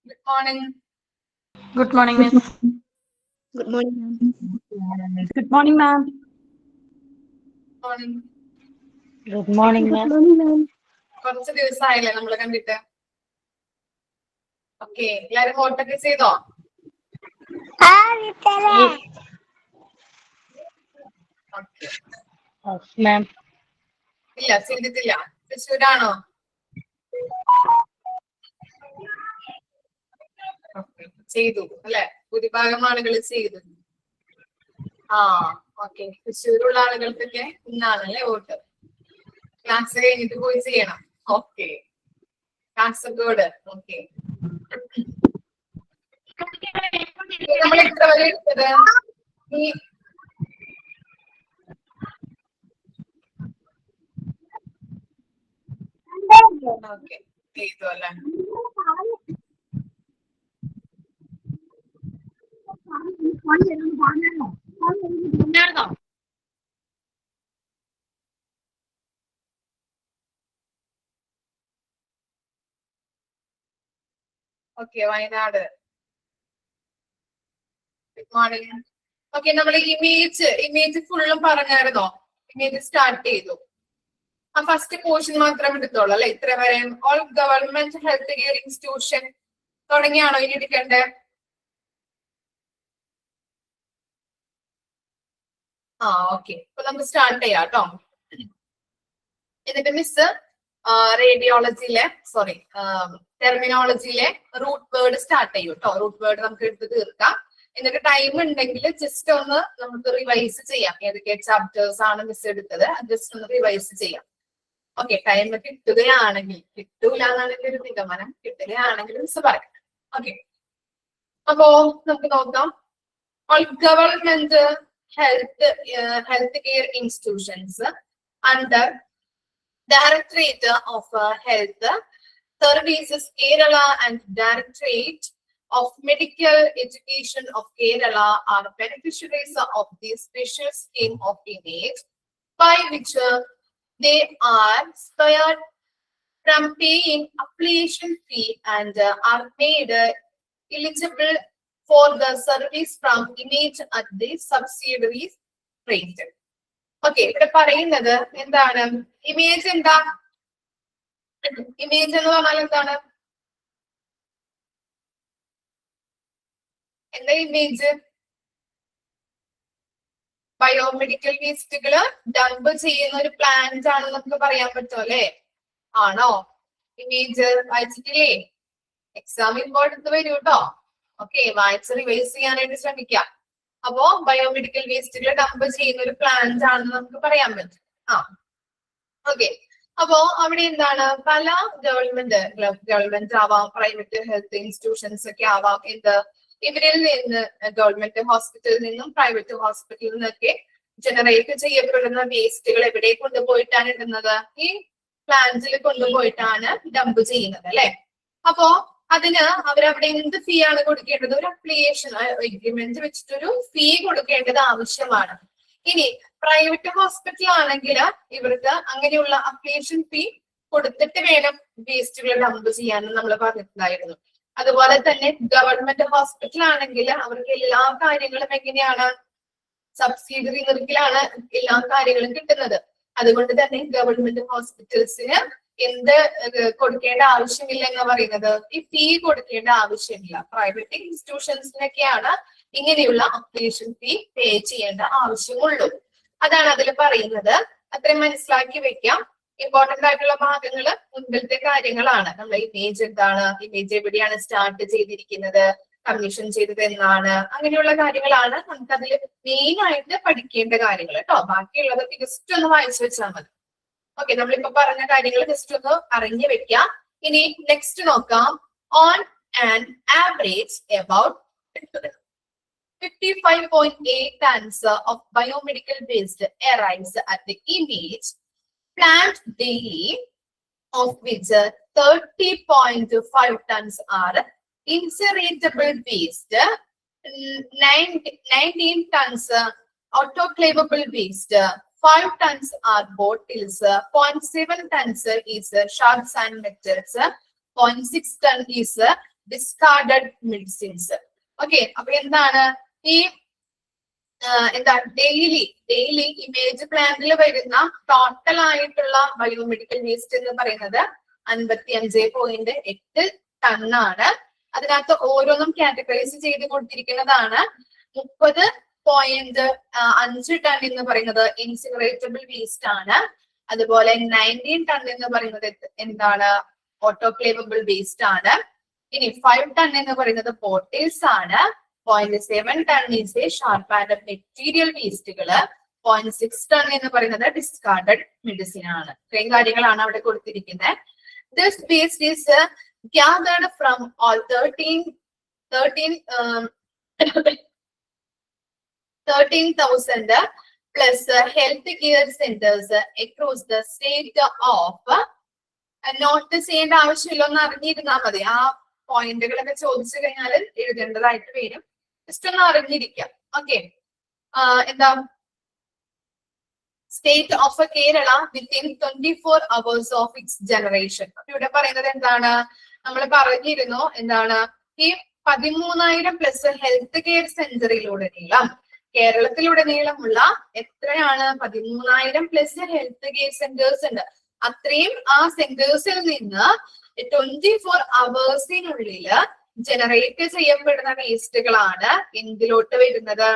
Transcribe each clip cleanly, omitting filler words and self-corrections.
Good morning. Good morning, Miss. Good morning, ma'am. Good morning, ma'am. Morning. Good morning, Good ma'am. morning, ma'am. കുറച്ച് ദിവസമായില്ലേ നമ്മള് കണ്ടിട്ട്. Okay, എല്ലാരും ഹോട്ടൊക്കെ ചെയ്തോ? Yes, ma'am. ഇല്ല, ചെയ്തിട്ടില്ല. തൃശ്ശൂരാണോ? Okay, ചെയ്തു അല്ലെ? ഭൂരിഭാഗം ആളുകൾ ചെയ്തു. ആ ഓക്കെ, തൃശ്ശൂരുള്ള ആളുകൾക്കൊക്കെ ഇന്നാണല്ലേ വോട്ട്. ക്ലാസ് കഴിഞ്ഞിട്ട് പോയി ചെയ്യണം. ഓക്കെ, കാസർഗോഡ്. ഓക്കെ, നമ്മൾ എത്ര വരെ എടുത്തത്? ഈ ഓക്കെ ചെയ്തു അല്ലേ? Okay, Wayanad. Good morning. Okay, നമ്മൾ ഇമേജ് ഫുള്ളും പറഞ്ഞായിരുന്നോ? ഇമേജ് സ്റ്റാർട്ട് ചെയ്തു. ആ ഫസ്റ്റ് പോർഷൻ മാത്രം എടുത്തോളൂ അല്ലെ? ഇത്ര വരെ all government health care institution തുടങ്ങിയാണോ ഇനി എടുക്കേണ്ടത്? ആ ഓക്കെ, അപ്പൊ നമുക്ക് സ്റ്റാർട്ട് ചെയ്യാം കേട്ടോ. എന്നിട്ട് മിസ് റേഡിയോളജിയിലെ ടെർമിനോളജിയിലെ റൂട്ട് വേർഡ് സ്റ്റാർട്ട് ചെയ്യും കേട്ടോ. റൂട്ട് വേർഡ് നമുക്ക് എടുത്ത് തീർക്കാം. എന്നിട്ട് ടൈം ഉണ്ടെങ്കിൽ ജസ്റ്റ് ഒന്ന് നമുക്ക് റിവൈസ് ചെയ്യാം. ഏതൊക്കെ ചാപ്റ്റേഴ്സ് ആണ് മിസ് എടുത്തത് ജസ്റ്റ് ഒന്ന് റിവൈസ് ചെയ്യാം. ഓക്കെ, ടൈം കിട്ടുകയാണെങ്കിൽ, കിട്ടൂല എന്നാണ് എന്റെ ഒരു നിഗമനം. കിട്ടുകയാണെങ്കിൽ മിസ് പറയാം. ഓക്കെ, അപ്പോ നമുക്ക് നോക്കാം. All government health care institutions under Directorate of Health Services Kerala and Directorate of Medical Education of Kerala are beneficiaries of the special scheme of image, by which they are spared from paying application fee and are made eligible for the service from image at the subsidiaries rate. Okay, ഇവിടെ പറയുന്നത് എന്താണ്? Image എന്താ? Image എന്ന് പറഞ്ഞാൽ എന്താണ്? എന്താ image? Biomedical വേസ്റ്റുകള് dump ചെയ്യുന്ന ഒരു പ്ലാന്റ് ആണെന്ന് നമുക്ക് പറയാൻ പറ്റുമോ അല്ലെ? ആണോ? ഇമേജ് വായിച്ചിട്ടില്ലേ? എക്സാം ഇമ്പോർട്ടൻസ് വരും കേട്ടോ. ഓക്കെ, വായിച്ച് റിവൈസ് ചെയ്യാനായിട്ട് ശ്രമിക്കാം. അപ്പോ ബയോമെഡിക്കൽ വേസ്റ്റുകൾ ഡംപ് ചെയ്യുന്ന ഒരു പ്ലാന്റ് ആണെന്ന് നമുക്ക് പറയാൻ പറ്റും. ഓക്കെ, അപ്പോ അവിടെ എന്താണ്? പല ഗവൺമെന്റ് ആവാം, പ്രൈവറ്റ് ഹെൽത്ത് ഇൻസ്റ്റിറ്റ്യൂഷൻസ് ഒക്കെ ആവാം. ഇവരിൽ നിന്ന് ഗവൺമെന്റ് ഹോസ്പിറ്റലിൽ നിന്നും പ്രൈവറ്റ് ഹോസ്പിറ്റലിൽ നിന്നൊക്കെ ജനറേറ്റ് ചെയ്യപ്പെടുന്ന വേസ്റ്റുകൾ എവിടെ കൊണ്ടുപോയിട്ടാണ് ഇടുന്നത്? ഈ പ്ലാന്റിൽ കൊണ്ടുപോയിട്ടാണ് ഡംപ് ചെയ്യുന്നത് അല്ലെ? അപ്പോ അതിന് അവരവിടെ എന്ത് ഫീ ആണ് കൊടുക്കേണ്ടത്? ഒരു അപ്ലിക്കേഷൻ എഗ്രിമെന്റ് വെച്ചിട്ടൊരു ഫീ കൊടുക്കേണ്ടത് ആവശ്യമാണ്. ഇനി പ്രൈവറ്റ് ഹോസ്പിറ്റൽ ആണെങ്കിൽ ഇവർക്ക് അങ്ങനെയുള്ള അപ്ലിക്കേഷൻ ഫീ കൊടുത്തിട്ട് വേണം വേസ്റ്റുകൾ ഡംപ് ചെയ്യാനും നമ്മൾ പറഞ്ഞിട്ടുണ്ടായിരുന്നു. അതുപോലെ തന്നെ ഗവൺമെന്റ് ഹോസ്പിറ്റൽ ആണെങ്കിൽ അവർക്ക് എല്ലാ കാര്യങ്ങളും എങ്ങനെയാണ്? സബ്സിഡറി നിരക്കിലാണ് എല്ലാ കാര്യങ്ങളും കിട്ടുന്നത്. അതുകൊണ്ട് തന്നെ ഗവൺമെന്റ് ഹോസ്പിറ്റൽസിന് എന്ത് കൊടുക്കേണ്ട ആവശ്യമില്ല എന്ന് പറയുന്നത്, ഈ ഫീ കൊടുക്കേണ്ട ആവശ്യമില്ല. പ്രൈവറ്റ് ഇൻസ്റ്റിറ്റ്യൂഷൻസിനൊക്കെയാണ് ഇങ്ങനെയുള്ള അപ്ലിക്കേഷൻ ഫീ പേ ചെയ്യേണ്ട ആവശ്യമുള്ളൂ. അതാണ് അതിൽ പറയുന്നത്. അത്രയും മനസ്സിലാക്കി വെക്കാം. ഇമ്പോർട്ടന്റ് ആയിട്ടുള്ള ഭാഗങ്ങൾ മുൻപിലത്തെ കാര്യങ്ങളാണ്. നമ്മൾ ഇമേജ് എന്താണ്, ഇമേജ് എവിടെയാണ് സ്റ്റാർട്ട് ചെയ്തിരിക്കുന്നത്, കമ്മീഷൻ ചെയ്തത് എന്നാണ്, അങ്ങനെയുള്ള കാര്യങ്ങളാണ് നമുക്ക് അതിൽ മെയിൻ ആയിട്ട് പഠിക്കേണ്ട കാര്യങ്ങൾ കേട്ടോ. ബാക്കിയുള്ളതൊക്കെ ജസ്റ്റ് ഒന്ന് വായിച്ചു വെച്ചാൽ മതി. ഓക്കെ, നമ്മളിപ്പോ പറഞ്ഞ കാര്യങ്ങൾ ജസ്റ്റ് ഒന്ന് അറിഞ്ഞു വെക്കാം. ഇനി നെക്സ്റ്റ് നോക്കാം. On an average about 55.8 tons of biomedical waste arrives at the image plant daily, of which 30.5 tons are incineratable waste, 19 tons autoclavable waste, 5 tons are bottles, 0.7 tons is shards and metals, 0.6 ton is discarded medicines. Okay, അപ്പൊ എന്താണ് ഈ എന്താ daily image പ്ലാനിൽ വരുന്ന total ആയിട്ടുള്ള biomedical waste എന്ന് പറയുന്നത് 55.8 ടണ്ണാണ്. അതിനകത്ത് ഓരോന്നും കാറ്റഗറൈസ് ചെയ്ത് കൊടുത്തിരിക്കുന്നതാണ്. 30.5 ടൺ എന്ന് പറയുന്നത് ഇൻസിനറേറ്റബിൾ വേസ്റ്റ് ആണ്. അതുപോലെ 19 ടൺ എന്ന് പറയുന്നത് എന്താണ് ഓട്ടോക്ലേവബിൾ വേസ്റ്റ് ആണ്. ഇനി 5 ടൺ എന്ന് പറയുന്നത് പോർട്ടേൽസ് ആണ്. 0.7 ton is sharp and material വേസ്റ്റുകള്. 0.6 ടൺ എന്ന് പറയുന്നത് ഡിസ്കാർഡഡ് മെഡിസിൻ ആണ്. ഇത്രയും കാര്യങ്ങളാണ് അവിടെ കൊടുത്തിരിക്കുന്നത്. This waste is gathered from all 13,000 plus health care centers across the state of note ചെയ്യേണ്ട ആവശ്യമില്ലെന്ന് അറിഞ്ഞിരുന്നാൽ മതി. ആ പോയിന്റുകളൊക്കെ ചോദിച്ചു കഴിഞ്ഞാൽ എഴുതേണ്ടതായിട്ട് വരും. ജസ്റ്റ് ഒന്ന് അറിഞ്ഞിരിക്കാം. ഓക്കെ, എന്താ state of Kerala within 24 hours of its generation. ഇവിടെ പറയുന്നത് എന്താണ്, നമ്മൾ പറഞ്ഞിരുന്നു എന്താണ് ഈ 13,000 പ്ലസ് ഹെൽത്ത് കെയർ സെന്ററിലുടനീളം കേരളത്തിലുടനീളമുള്ള എത്രയാണ് 13,000 പ്ലസ് ഹെൽത്ത് കെയർ സെന്റേഴ്സ് ഉണ്ട്. അത്രയും ആ സെന്റേഴ്സിൽ നിന്ന് 24 hours ജനറേറ്റ് ചെയ്യപ്പെടുന്ന വേസ്റ്റുകളാണ് എന്തിലോട്ട് വരുന്നത്,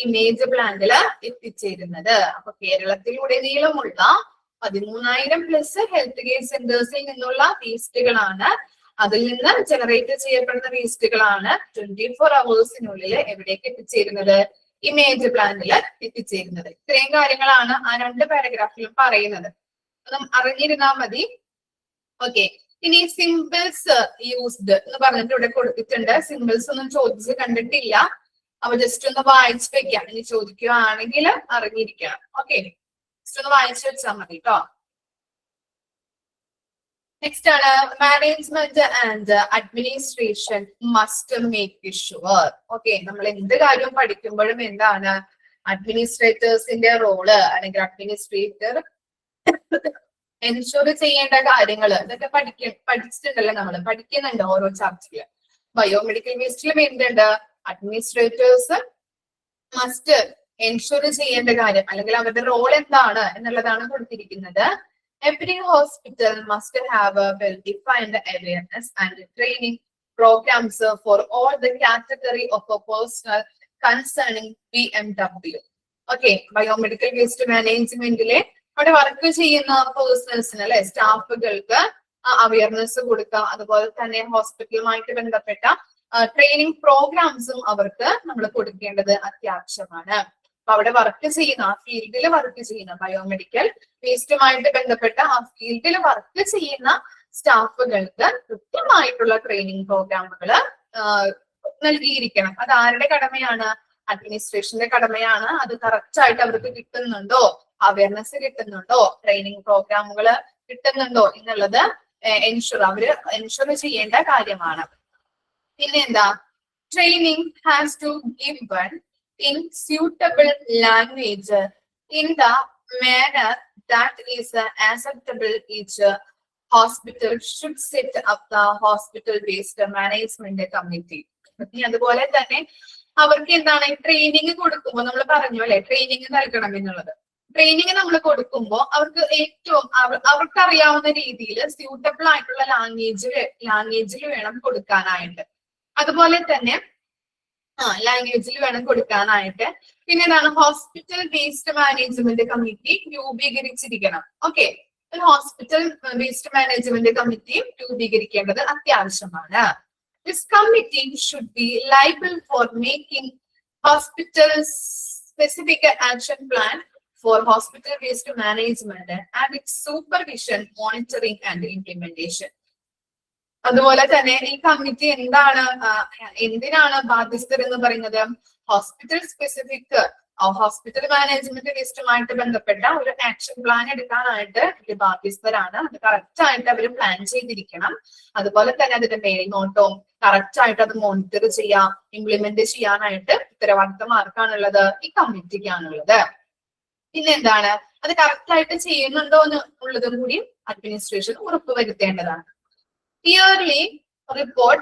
ഇമേജ് പ്ലാന്റില് എത്തിച്ചേരുന്നത്. അപ്പൊ കേരളത്തിലുടനീളമുള്ള 13,000 പ്ലസ് ഹെൽത്ത് കെയർ സെന്റേഴ്സിൽ നിന്നുള്ള വേസ്റ്റുകളാണ്. അതിൽ നിന്ന് ജനറേറ്റ് ചെയ്യപ്പെടുന്ന വേസ്റ്റുകളാണ് 24 hours എവിടേക്ക് എത്തിച്ചേരുന്നത്, ഇമേജ് പ്ലാന്റില് എത്തിച്ചേരുന്നത്. ഇത്രയും കാര്യങ്ങളാണ് ആ 2 പാരഗ്രാഫിലും പറയുന്നത്. അറിഞ്ഞിരുന്നാൽ മതി. ഓക്കെ, ഇനി സിമ്പിൾസ് യൂസ്ഡ് എന്ന് പറഞ്ഞിട്ട് ഇവിടെ കൊടുത്തിട്ടുണ്ട്. സിമ്പിൾസ് ഒന്നും ചോദിച്ച് കണ്ടിട്ടില്ല. അപ്പൊ ജസ്റ്റ് ഒന്ന് വായിച്ചു വെക്കാം. ഇനി ചോദിക്കുകയാണെങ്കിൽ അറിഞ്ഞിരിക്കണം. ഓക്കെ, ജസ്റ്റ് ഒന്ന് വായിച്ചു വെച്ചാൽ മതി കേട്ടോ. നെക്സ്റ്റ് ആണ് management and administration must make sure. Okay, നമ്മൾ എന്ത് കാര്യം പഠിക്കുമ്പോഴും എന്താണ് അഡ്മിനിസ്ട്രേറ്റേഴ്സിന്റെ റോള് അല്ലെങ്കിൽ അഡ്മിനിസ്ട്രേറ്റർ എൻഷുർ ചെയ്യേണ്ട കാര്യങ്ങൾ ഇതൊക്കെ പഠിച്ചിട്ടുണ്ടല്ലോ, നമ്മൾ പഠിക്കുന്നുണ്ട് ഓരോ ചാപ്റ്ററില്. ബയോമെഡിക്കൽ വേസ്റ്റിലും എന്തുണ്ട്, അഡ്മിനിസ്ട്രേറ്റേഴ്സ് മസ്റ്റ് എൻഷുർ ചെയ്യേണ്ട കാര്യം അല്ലെങ്കിൽ അവരുടെ റോൾ എന്താണ് എന്നുള്ളതാണ് കൊടുത്തിരിക്കുന്നത്. Every hospital must have a well-defined awareness and training programs for all the category of a personnel concerning BMW. Okay, biomedical waste മാനേജ്മെന്റിലെ അവിടെ വർക്ക് ചെയ്യുന്ന പേഴ്സണൽസിന് അല്ലെ സ്റ്റാഫുകൾക്ക് അവയർനെസ് കൊടുക്കുക. അതുപോലെ തന്നെ ഹോസ്പിറ്റലുമായിട്ട് ബന്ധപ്പെട്ട ട്രെയിനിങ് പ്രോഗ്രാംസും അവർക്ക് നമ്മൾ കൊടുക്കേണ്ടത് അത്യാവശ്യമാണ്. അപ്പൊ അവിടെ വർക്ക് ചെയ്യുന്ന ആ ഫീൽഡിൽ വർക്ക് ചെയ്യുന്ന ബയോമെഡിക്കൽ വേസ്റ്റുമായിട്ട് ബന്ധപ്പെട്ട ആ ഫീൽഡിൽ വർക്ക് ചെയ്യുന്ന സ്റ്റാഫുകൾക്ക് കൃത്യമായിട്ടുള്ള ട്രെയിനിങ് പ്രോഗ്രാമുകൾ നൽകിയിരിക്കണം. അത് ആരുടെ കടമയാണ്, അഡ്മിനിസ്ട്രേഷന്റെ കടമയാണ്. അത് കറക്റ്റ് ആയിട്ട് അവർക്ക് കിട്ടുന്നുണ്ടോ, അവയർനെസ് കിട്ടുന്നുണ്ടോ, ട്രെയിനിങ് പ്രോഗ്രാമുകൾ കിട്ടുന്നുണ്ടോ എന്നുള്ളത് അവര് എൻഷുർ ചെയ്യേണ്ട കാര്യമാണ്. പിന്നെ എന്താ, training has to given in suitable language in the manner that is acceptable. Each hospital should set up the hospital based management committee. അതുപോലെ തന്നെ അവർക്ക് എന്താണ് ട്രെയിനിങ് കൊടുക്കുമ്പോൾ നമ്മൾ പറഞ്ഞു അല്ലെ, ട്രെയിനിങ് നൽകണം എന്നുള്ളത്. ട്രെയിനിങ് നമ്മൾ കൊടുക്കുമ്പോൾ അവർക്ക് ഏറ്റവും അവർക്ക് അറിയാവുന്ന രീതിയിൽ സ്യൂട്ടബിൾ ആയിട്ടുള്ള ലാംഗ്വേജിൽ വേണം കൊടുക്കാനായിട്ട്. അതുപോലെ തന്നെ ലാംഗ്വേജിൽ വേണം കൊടുക്കാനായിട്ട്. പിന്നെ എന്താണ്, ഹോസ്പിറ്റൽ ബേസ്ഡ് മാനേജ്മെന്റ് കമ്മിറ്റി രൂപീകരിച്ചിരിക്കണം. Okay, hospital based management committee രൂപീകരിക്കേണ്ടത് അത്യാവശ്യമാണ്. This committee should be liable for making hospital specific action plan for hospital based management and its supervision, monitoring and implementation. അതുപോലെ തന്നെ ഈ കമ്മിറ്റി എന്തിനാണ് ബാധ്യസ്ഥർ എന്ന് പറയുന്നത്, ഹോസ്പിറ്റൽ സ്പെസിഫിക് ഹോസ്പിറ്റൽ മാനേജ്മെന്റ് ലിസ്റ്റുമായിട്ട് ബന്ധപ്പെട്ട ഒരു ആക്ഷൻ പ്ലാൻ എടുക്കാനായിട്ട് ഇത് ബാധ്യസ്ഥരാണ്. അത് കറക്റ്റ് ആയിട്ട് അവർ പ്ലാൻ ചെയ്തിരിക്കണം. അതുപോലെ തന്നെ അതിന്റെ മേൽനോട്ടവും കറക്റ്റ് ആയിട്ട് അത് മോണിറ്റർ ചെയ്യാം, ഇംപ്ലിമെന്റ് ചെയ്യാനായിട്ട് ഉത്തരവാദിത്തം ആർക്കാണുള്ളത്, ഈ കമ്മിറ്റിക്കാണുള്ളത്. പിന്നെ എന്താണ്, അത് കറക്റ്റ് ആയിട്ട് ചെയ്യുന്നുണ്ടോ എന്നുള്ളതും കൂടി administration ഉറപ്പുവരുത്തേണ്ടതാണ്. Yearly report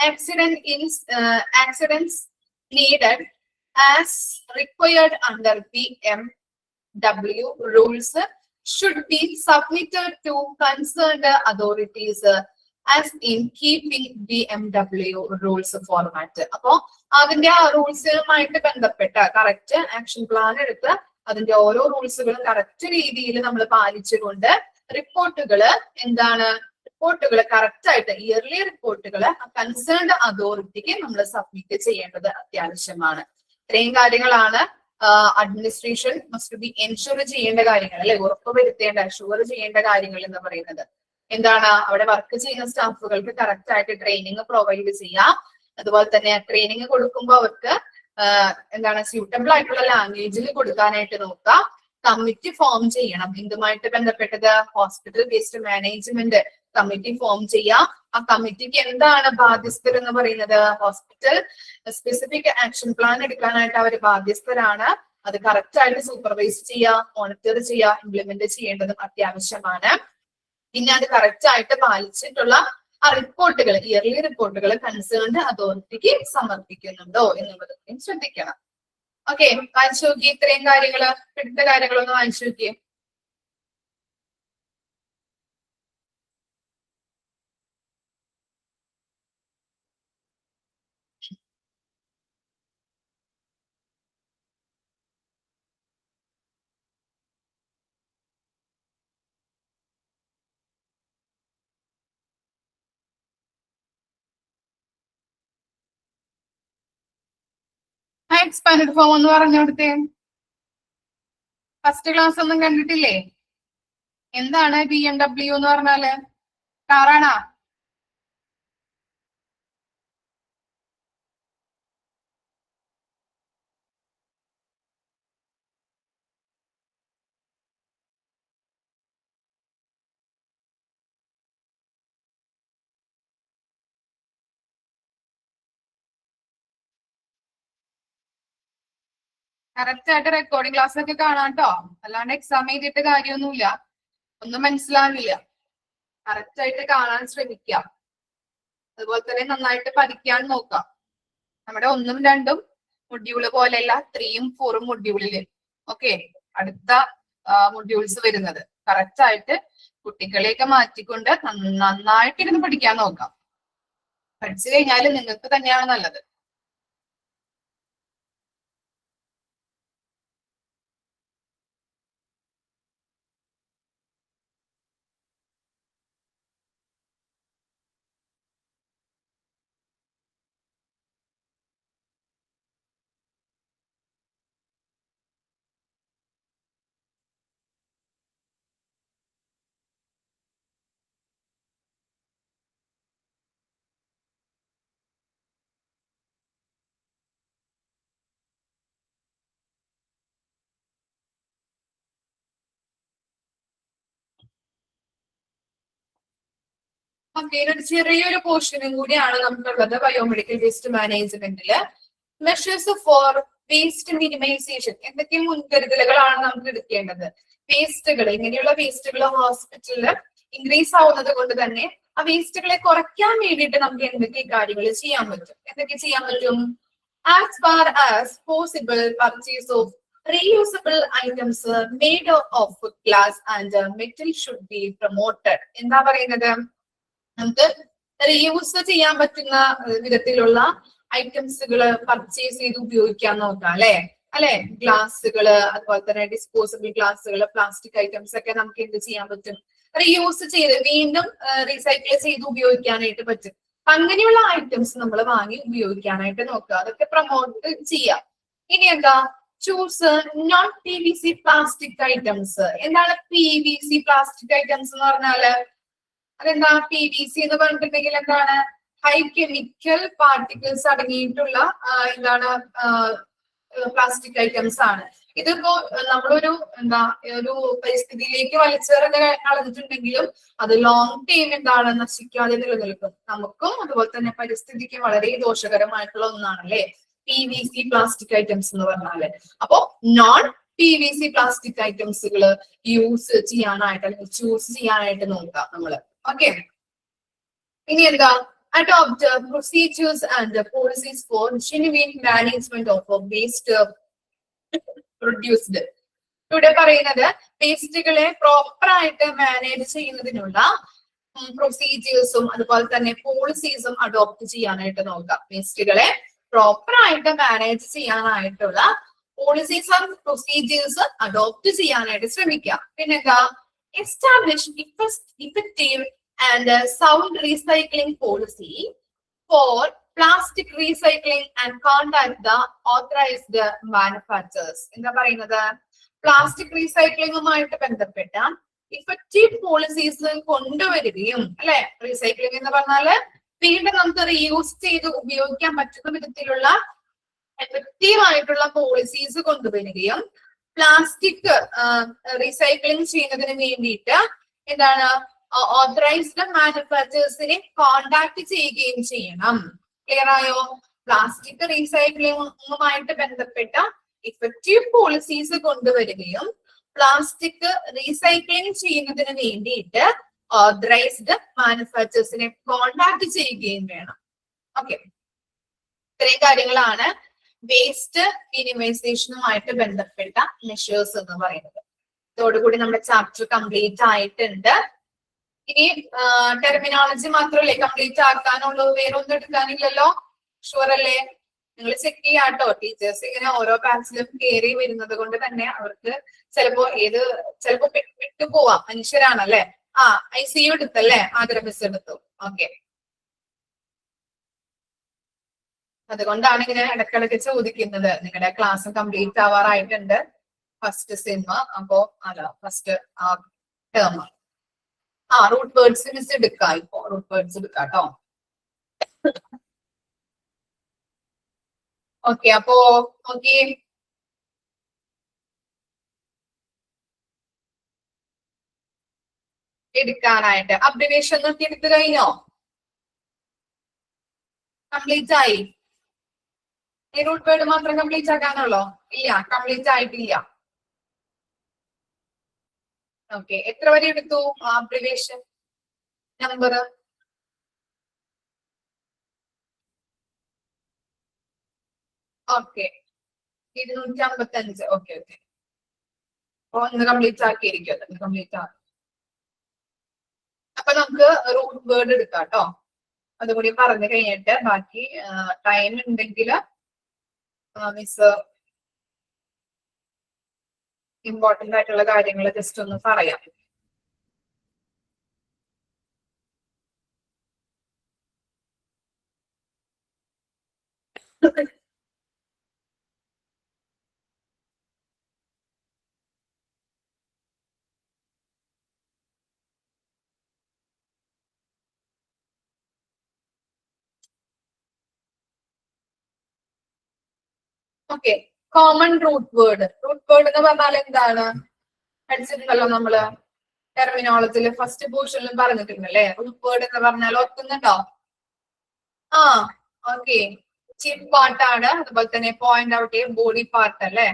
accidents needed as required under BMW rules should be submitted to concerned authorities as in keeping BMW rules format. അപ്പോ അതിന്റെ ആ റൂൾസുമായിട്ട് ബന്ധപ്പെട്ട കറക്റ്റ് ആക്ഷൻ പ്ലാൻ എടുത്ത് അതിന്റെ ഓരോ റൂൾസുകളും കറക്റ്റ് രീതിയിൽ നമ്മൾ പാലിച്ചുകൊണ്ട് റിപ്പോർട്ടുകള് കറക്റ്റ് ആയിട്ട് ഇയർലി റിപ്പോർട്ടുകൾ കൺസേൺഡ് അതോറിറ്റിക്ക് നമ്മൾ സബ്മിറ്റ് ചെയ്യേണ്ടത് അത്യാവശ്യമാണ്. ഇത്രയും കാര്യങ്ങളാണ് അഡ്മിനിസ്ട്രേഷൻ മസ്റ്റ് ബി എൻഷുർ ചെയ്യേണ്ട കാര്യങ്ങൾ, അല്ലെ, ഉറപ്പുവരുത്തേണ്ട അഷുവർ ചെയ്യേണ്ട കാര്യങ്ങൾ എന്ന് പറയുന്നത്. എന്താണ്? അവിടെ വർക്ക് ചെയ്യുന്ന സ്റ്റാഫുകൾക്ക് കറക്റ്റ് ആയിട്ട് ട്രെയിനിങ് പ്രൊവൈഡ് ചെയ്യാം. അതുപോലെ തന്നെ ട്രെയിനിങ് കൊടുക്കുമ്പോൾ അവർക്ക് സ്യൂട്ടബിൾ ആയിട്ടുള്ള ലാംഗ്വേജിൽ കൊടുക്കാനായിട്ട് നോക്കാം. കമ്മിറ്റി ഫോം ചെയ്യണം. എന്തുമായിട്ട് ബന്ധപ്പെട്ടത്? Hospital waste management committee form ചെയ്യാം. ആ കമ്മിറ്റിക്ക് എന്താണ് ബാധ്യസ്ഥർ എന്ന് പറയുന്നത്? ഹോസ്പിറ്റൽ സ്പെസിഫിക് ആക്ഷൻ പ്ലാൻ എടുക്കാനായിട്ട് അവർ ബാധ്യസ്ഥരാണ്. അത് കറക്റ്റ് ആയിട്ട് സൂപ്പർവൈസ് ചെയ്യുക, മോണിറ്റർ ചെയ്യുക, ഇംപ്ലിമെന്റ് ചെയ്യേണ്ടതും അത്യാവശ്യമാണ്. പിന്നെ അത് കറക്റ്റ് ആയിട്ട് പാലിച്ചിട്ടുള്ള ആ റിപ്പോർട്ടുകൾ, ഇയർലി റിപ്പോർട്ടുകൾ കൺസേൺഡ് അതോറിറ്റിക്ക് സമർപ്പിക്കുന്നുണ്ടോ എന്നുള്ളത് ശ്രദ്ധിക്കണം. ഓക്കെ, വായിച്ചു നോക്കി. ഇത്രയും കാര്യങ്ങള് എടുത്ത കാര്യങ്ങളൊന്ന് വായിച്ചു നോക്കിയേ. എക്സ്പാൻഡ് ഫോം എന്ന് പറഞ്ഞു കൊടുത്തേ. ഫസ്റ്റ് ക്ലാസ് ഒന്നും കണ്ടിട്ടില്ലേ? എന്താണ് BMW എന്ന് പറഞ്ഞാല്? കാറാണാ? കറക്റ്റ് ആയിട്ട് റെക്കോർഡിംഗ് ക്ലാസ് ഒക്കെ കാണാട്ടോ, അല്ലാണ്ട് എക്സാം ചെയ്തിട്ട് കാര്യമൊന്നുമില്ല, ഒന്നും മനസ്സിലാവില്ല. കറക്റ്റ് ആയിട്ട് കാണാൻ ശ്രമിക്കാം. അതുപോലെ തന്നെ നന്നായിട്ട് പഠിക്കാൻ നോക്കാം. നമ്മുടെ 1ഉം 2ഉം മൊഡ്യൂള് പോലെയല്ല 3ഉം 4ഉം മൊഡ്യൂളില് ഓക്കെ അടുത്ത മൊഡ്യൂൾസ് വരുന്നത്. കറക്റ്റ് ആയിട്ട് കുട്ടികളെയൊക്കെ മാറ്റിക്കൊണ്ട് നന്നായിട്ട് ഇരുന്ന് പഠിക്കാൻ നോക്കാം. പഠിച്ചു കഴിഞ്ഞാൽ നിങ്ങൾക്ക് തന്നെയാണ് നല്ലത്. ഒരു ചെറിയൊരു പോർഷനും കൂടിയാണ് നമുക്കുള്ളത് ബയോമെഡിക്കൽ വേസ്റ്റ് മാനേജ്മെന്റില്. Measures for waste minimisation. എന്തൊക്കെ മുൻകരുതലുകളാണ് നമുക്ക് എടുക്കേണ്ടത്? വേസ്റ്റുകൾ, ഇങ്ങനെയുള്ള വേസ്റ്റുകൾ ഹോസ്പിറ്റലില് ഇൻക്രീസ് ആവുന്നത് കൊണ്ട് തന്നെ ആ വേസ്റ്റുകളെ കുറയ്ക്കാൻ വേണ്ടിയിട്ട് നമുക്ക് എന്തൊക്കെ കാര്യങ്ങൾ ചെയ്യാൻ പറ്റും? എന്തൊക്കെ ചെയ്യാൻ പറ്റും? As far as possible purchase of reusable items made of glass and metal should be promoted. എന്താ പറയുന്നത്? നമുക്ക് റീയൂസ് ചെയ്യാൻ പറ്റുന്ന വിധത്തിലുള്ള ഐറ്റംസുകൾ പർച്ചേസ് ചെയ്ത് ഉപയോഗിക്കാൻ നോക്കാം, അല്ലെ ഗ്ലാസ്സുകള്, അതുപോലെ തന്നെ ഡിസ്പോസിബിൾ ഗ്ലാസ്സുകള്, പ്ലാസ്റ്റിക് ഐറ്റംസ് ഒക്കെ നമുക്ക് എന്ത് ചെയ്യാൻ പറ്റും? റീയൂസ് ചെയ്ത് വീണ്ടും റീസൈക്കിൾ ചെയ്ത് ഉപയോഗിക്കാനായിട്ട് പറ്റും. അങ്ങനെയുള്ള ഐറ്റംസ് നമ്മൾ വാങ്ങി ഉപയോഗിക്കാനായിട്ട് നോക്കുക, അതൊക്കെ പ്രൊമോട്ട് ചെയ്യാം. ഇനി എന്താ? Choose non PVC plastic items. എന്താണ് PVC പ്ലാസ്റ്റിക് ഐറ്റംസ് എന്ന് പറഞ്ഞാല്? അതെന്താ? PVC എന്ന് പറഞ്ഞിട്ടുണ്ടെങ്കിൽ എന്താണ്? ഹൈ കെമിക്കൽ പാർട്ടിക്കിൾസ് അടങ്ങിയിട്ടുള്ള പ്ലാസ്റ്റിക് ഐറ്റംസ് ആണ്. ഇതിപ്പോ നമ്മളൊരു ഒരു പരിസ്ഥിതിയിലേക്ക് വലിച്ചെറിഞ്ഞ് കളഞ്ഞിട്ടുണ്ടെങ്കിലും അത് ലോങ് ടൈം നശിക്കാതെ നിലനിൽക്കും. നമുക്കും അതുപോലെ തന്നെ പരിസ്ഥിതിക്കും വളരെ ദോഷകരമായിട്ടുള്ള ഒന്നാണ്, അല്ലെ PVC പ്ലാസ്റ്റിക് ഐറ്റംസ് എന്ന് പറഞ്ഞാല്. അപ്പോ നോൺ PVC പ്ലാസ്റ്റിക് ഐറ്റംസുകൾ യൂസ് ചെയ്യാനായിട്ട് അല്ലെങ്കിൽ ചൂസ് ചെയ്യാനായിട്ട് നോക്കാം നമ്മള്. ഓക്കെ, ഇനി എന്താ? adopt procedures and policies for genuine management of waste produced. ഇവിടെ പറയുന്നത് വേസ്റ്റുകളെ പ്രോപ്പർ ആയിട്ട് മാനേജ് ചെയ്യുന്നതിനുള്ള പ്രൊസീജിയേഴ്സും അതുപോലെ തന്നെ പോളിസീസും അഡോപ്റ്റ് ചെയ്യാനായിട്ട് നോക്കാം. വേസ്റ്റുകളെ പ്രോപ്പർ ആയിട്ട് മാനേജ് ചെയ്യാനായിട്ടുള്ള പോളിസീസ് ആൻഡ് പ്രൊസീജിയേഴ്സ് അഡോപ്റ്റ് ചെയ്യാനായിട്ട് ശ്രമിക്കാം. പിന്നെന്താ, establish effective and sound recycling policy four plastic recycling and contact the authorised manufacturers. എന്താ പറയുന്നത്, പ്ലാസ്റ്റിക് റീസൈക്ലിംഗുമായിട്ട് ബന്ധപ്പെട്ട ഇഫക്റ്റീവ് പോളിസീസ് കൊണ്ടുവരികയും, അല്ലെ, റീസൈക്ലിംഗ് എന്ന് പറഞ്ഞാല് വീണ്ടും നമുക്ക് റീയൂസ് ചെയ്ത് ഉപയോഗിക്കാൻ പറ്റുന്ന വിധത്തിലുള്ള എഫക്റ്റീവ് ആയിട്ടുള്ള പോളിസീസ് കൊണ്ടുവരികയും പ്ലാസ്റ്റിക് റീസൈക്ലിംഗ് ചെയ്യുന്നതിന് വേണ്ടിയിട്ട് എന്താണ് ഓതറൈസ്ഡ് മാനുഫാക്ചേഴ്സിനെ കോണ്ടാക്ട് ചെയ്യുകയും ചെയ്യണം. ക്ലിയർ ആയോ? പ്ലാസ്റ്റിക് റീസൈക്ലിംഗുമായിട്ട് ബന്ധപ്പെട്ട ഇഫക്റ്റീവ് പോളിസീസ് കൊണ്ടുവരികയും പ്ലാസ്റ്റിക് റീസൈക്ലിംഗ് ചെയ്യുന്നതിന് വേണ്ടിയിട്ട് ഓതറൈസ്ഡ് മാനുഫാക്ചേഴ്സിനെ കോണ്ടാക്ട് ചെയ്യുകയും വേണം. ഓക്കെ, ഇത്രയും കാര്യങ്ങളാണ് വേസ്റ്റ് മിനിമൈസേഷനുമായിട്ട് ബന്ധപ്പെട്ട മെഷേഴ്സ് എന്ന് പറയുന്നത്. ഇതോടുകൂടി നമ്മുടെ ചാപ്റ്റർ കംപ്ലീറ്റ് ആയിട്ടുണ്ട്. ഇനി ടെർമിനോളജി മാത്രമല്ലേ കംപ്ലീറ്റ് ആക്കാനുള്ളൂ, വേറെ ഒന്നും എടുക്കാനില്ലല്ലോ? ഷുവർ അല്ലേ? നിങ്ങൾ ചെക്ക് ചെയ്യാട്ടോ. ടീച്ചേഴ്സ് ഇങ്ങനെ ഓരോ ബാച്ചിലും കയറി വരുന്നത് കൊണ്ട് തന്നെ അവർക്ക് ചിലപ്പോ വിട്ടുപോവാം. മനുഷ്യരാണല്ലേ. ICU എടുത്തല്ലേ? ആദര മിസ് എടുത്തു. ഓക്കെ, അതുകൊണ്ടാണ് ഇങ്ങനെ ഇടക്കിടക്ക് ചോദിക്കുന്നത്. നിങ്ങളുടെ ക്ലാസ് കംപ്ലീറ്റ് ആവാറായിട്ടുണ്ട്, ഫസ്റ്റ് സെം. അപ്പോ first term. Root words miss എടുക്കാം. ഇപ്പോ റൂട്ട് വേർഡ്സ് എടുക്കാട്ടോ. ഓക്കെ, അപ്പോ ഓക്കെ, എടുക്കാനായിട്ട് അബ്രിവേഷൻ നോക്കി എടുത്തു കഴിഞ്ഞോ? കംപ്ലീറ്റ് ആയി? ഈ റൂട്ട് വേർഡ് മാത്രം കംപ്ലീറ്റ് ആക്കാനുള്ളോ? ഇല്ല, കംപ്ലീറ്റ് ആയിട്ടില്ല. ഓക്കെ, എത്ര വരെ എടുത്തു abbreviation number? Okay, 255. Okay okay, ഒന്ന് കംപ്ലീറ്റ് ആക്കിയിരിക്കും. കംപ്ലീറ്റ് ആക്കി. അപ്പൊ നമുക്ക് റൂട്ട് വേർഡ് എടുക്കാം കേട്ടോ. അതുകൂടി പറഞ്ഞു കഴിഞ്ഞിട്ട് ബാക്കി ടൈം ഉണ്ടെങ്കിൽ മിസ് ഇമ്പോർട്ടന്റ് ആയിട്ടുള്ള കാര്യങ്ങൾ ജസ്റ്റ് ഒന്ന് പറയാം. Okay, common root word. Root word എന്ന് പറഞ്ഞാൽ എന്താണ്? പഠിച്ചിട്ടുണ്ടല്ലോ നമ്മള് ടെർമിനോളജിയിൽ ഫസ്റ്റ് പോർഷനിലും പറഞ്ഞിട്ടുണ്ടല്ലേ. റൂട്ട് വേർഡ് എന്ന് പറഞ്ഞാൽ ഓർക്കുന്നുണ്ടോ? ഓക്കെ, ചിപ്പ് പാർട്ടാണ്. അതുപോലെ തന്നെ പോയിന്റ് ഔട്ട് ചെയ്യും ബോഡി പാർട്ട് അല്ലെ.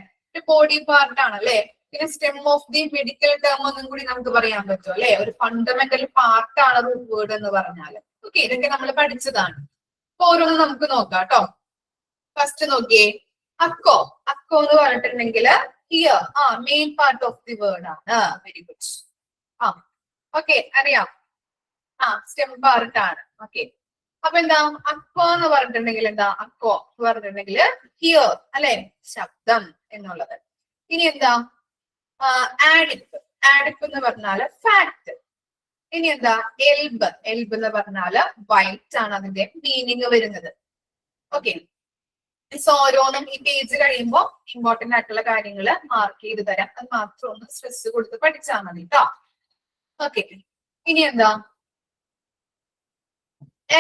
ബോഡി പാർട്ട് ആണല്ലേ. പിന്നെ stem of the medical term ഒന്നും കൂടി നമുക്ക് പറയാൻ പറ്റും അല്ലെ. ഒരു ഫണ്ടമെന്റൽ പാർട്ടാണ് റൂട്ട് വേർഡ് എന്ന് പറഞ്ഞാല്. ഓക്കെ, ഇതൊക്കെ നമ്മൾ പഠിച്ചതാണ്. അപ്പൊ ഓരോന്നും നമുക്ക് നോക്കാം കേട്ടോ. ഫസ്റ്റ് നോക്കിയേ, അക്കോ. അക്കോ എന്ന് പറഞ്ഞിട്ടുണ്ടെങ്കിൽ here main part of the word ആണ്. Very good. ഓക്കെ, അറിയാം. സ്റ്റെം പാർട്ട് ആണ്. ഓക്കെ, അപ്പൊ എന്താ അക്കോ എന്ന് പറഞ്ഞിട്ടുണ്ടെങ്കിൽ എന്താ? അക്കോ എന്ന് പറഞ്ഞിട്ടുണ്ടെങ്കിൽ ഹിയർ അല്ലെ, ശബ്ദം എന്നുള്ളത്. ഇനി എന്താ? ആഡിപ്പ്. ആഡിപ്പ് എന്ന് പറഞ്ഞാല് ഫാക്ട്. ഇനി എന്താ? എൽബ്. എൽബ് എന്ന് പറഞ്ഞാല് വൈറ്റ് ആണ് അതിന്റെ മീനിങ് വരുന്നത്. ഓക്കെ, സോ ഓരോന്നും ഈ പേജ് കഴിയുമ്പോ ഇമ്പോർട്ടന്റ് ആയിട്ടുള്ള കാര്യങ്ങൾ മാർക്ക് ചെയ്ത് തരാം. അത് മാത്രം ഒന്ന് സ്ട്രെസ് കൊടുത്ത് പഠിച്ചാൽ മതി കേട്ടോ. ഓക്കെ, ഇനി എന്താ?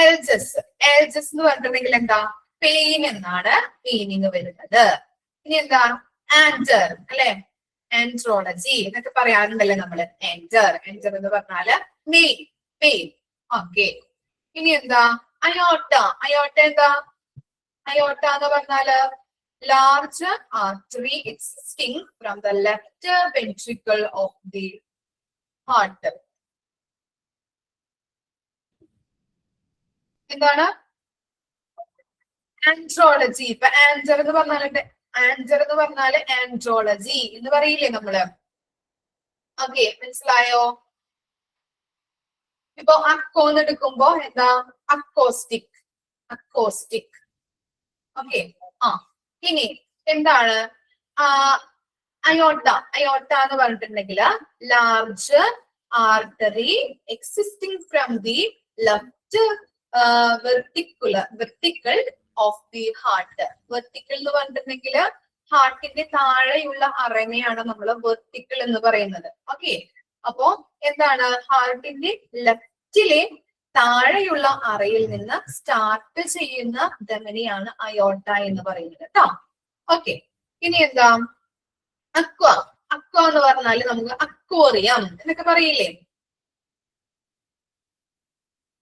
എൽജസ്. എൽജസ് എന്ന് പറഞ്ഞിട്ടുണ്ടെങ്കിൽ എന്താ? പെയിൻ എന്നാണ് മീനിങ് വരുന്നത്. ഇനി എന്താ? ആൻജർ അല്ലെ, ആൻഡ്രോളജി എന്നൊക്കെ പറയാറുണ്ടല്ലേ നമ്മള്. എൻജർ. എൻജർ എന്ന് പറഞ്ഞാല് പെയിൻ. ഓക്കെ, ഇനി എന്താ? അയോട്ട. അയോട്ട എന്താ? അയോട്ട എന്ന് പറഞ്ഞാല് large artery existing from the left ventricle of the heart. എന്താണ് ആൻഡ്രോളജി. ഇപ്പൊ ആൻജർ എന്ന് പറഞ്ഞാൽ ആൻഡ്രോളജി എന്ന് പറയില്ലേ നമ്മള്. ഓക്കെ, മനസ്സിലായോ? ഇപ്പൊ അക്കോന്ന് എടുക്കുമ്പോ എന്താ അക്കോസ്റ്റിക്. ഓക്കെ. ഇനി എന്താണ് അയോട്ട എന്ന് പറഞ്ഞിട്ടുണ്ടെങ്കിൽ large artery existing from the left vertical of the heart. Vertical എന്ന് പറഞ്ഞിട്ടുണ്ടെങ്കിൽ ഹാർട്ടിന്റെ താഴെയുള്ള അറനെയാണ് നമ്മൾ വെർട്ടിക്കൽ എന്ന് പറയുന്നത്. ഓക്കെ, അപ്പോ എന്താണ് ഹാർട്ടിന്റെ ലെഫ്റ്റിലെ താഴെയുള്ള അറയിൽ നിന്ന് സ്റ്റാർട്ട് ചെയ്യുന്ന ധമനിയാണ് അയോട്ട എന്ന് പറയുന്നത് കേട്ടോ. ഓക്കെ, ഇനി എന്താ അക്വ എന്ന് പറഞ്ഞാല് നമുക്ക് അക്വേറിയം എന്നൊക്കെ പറയില്ലേ.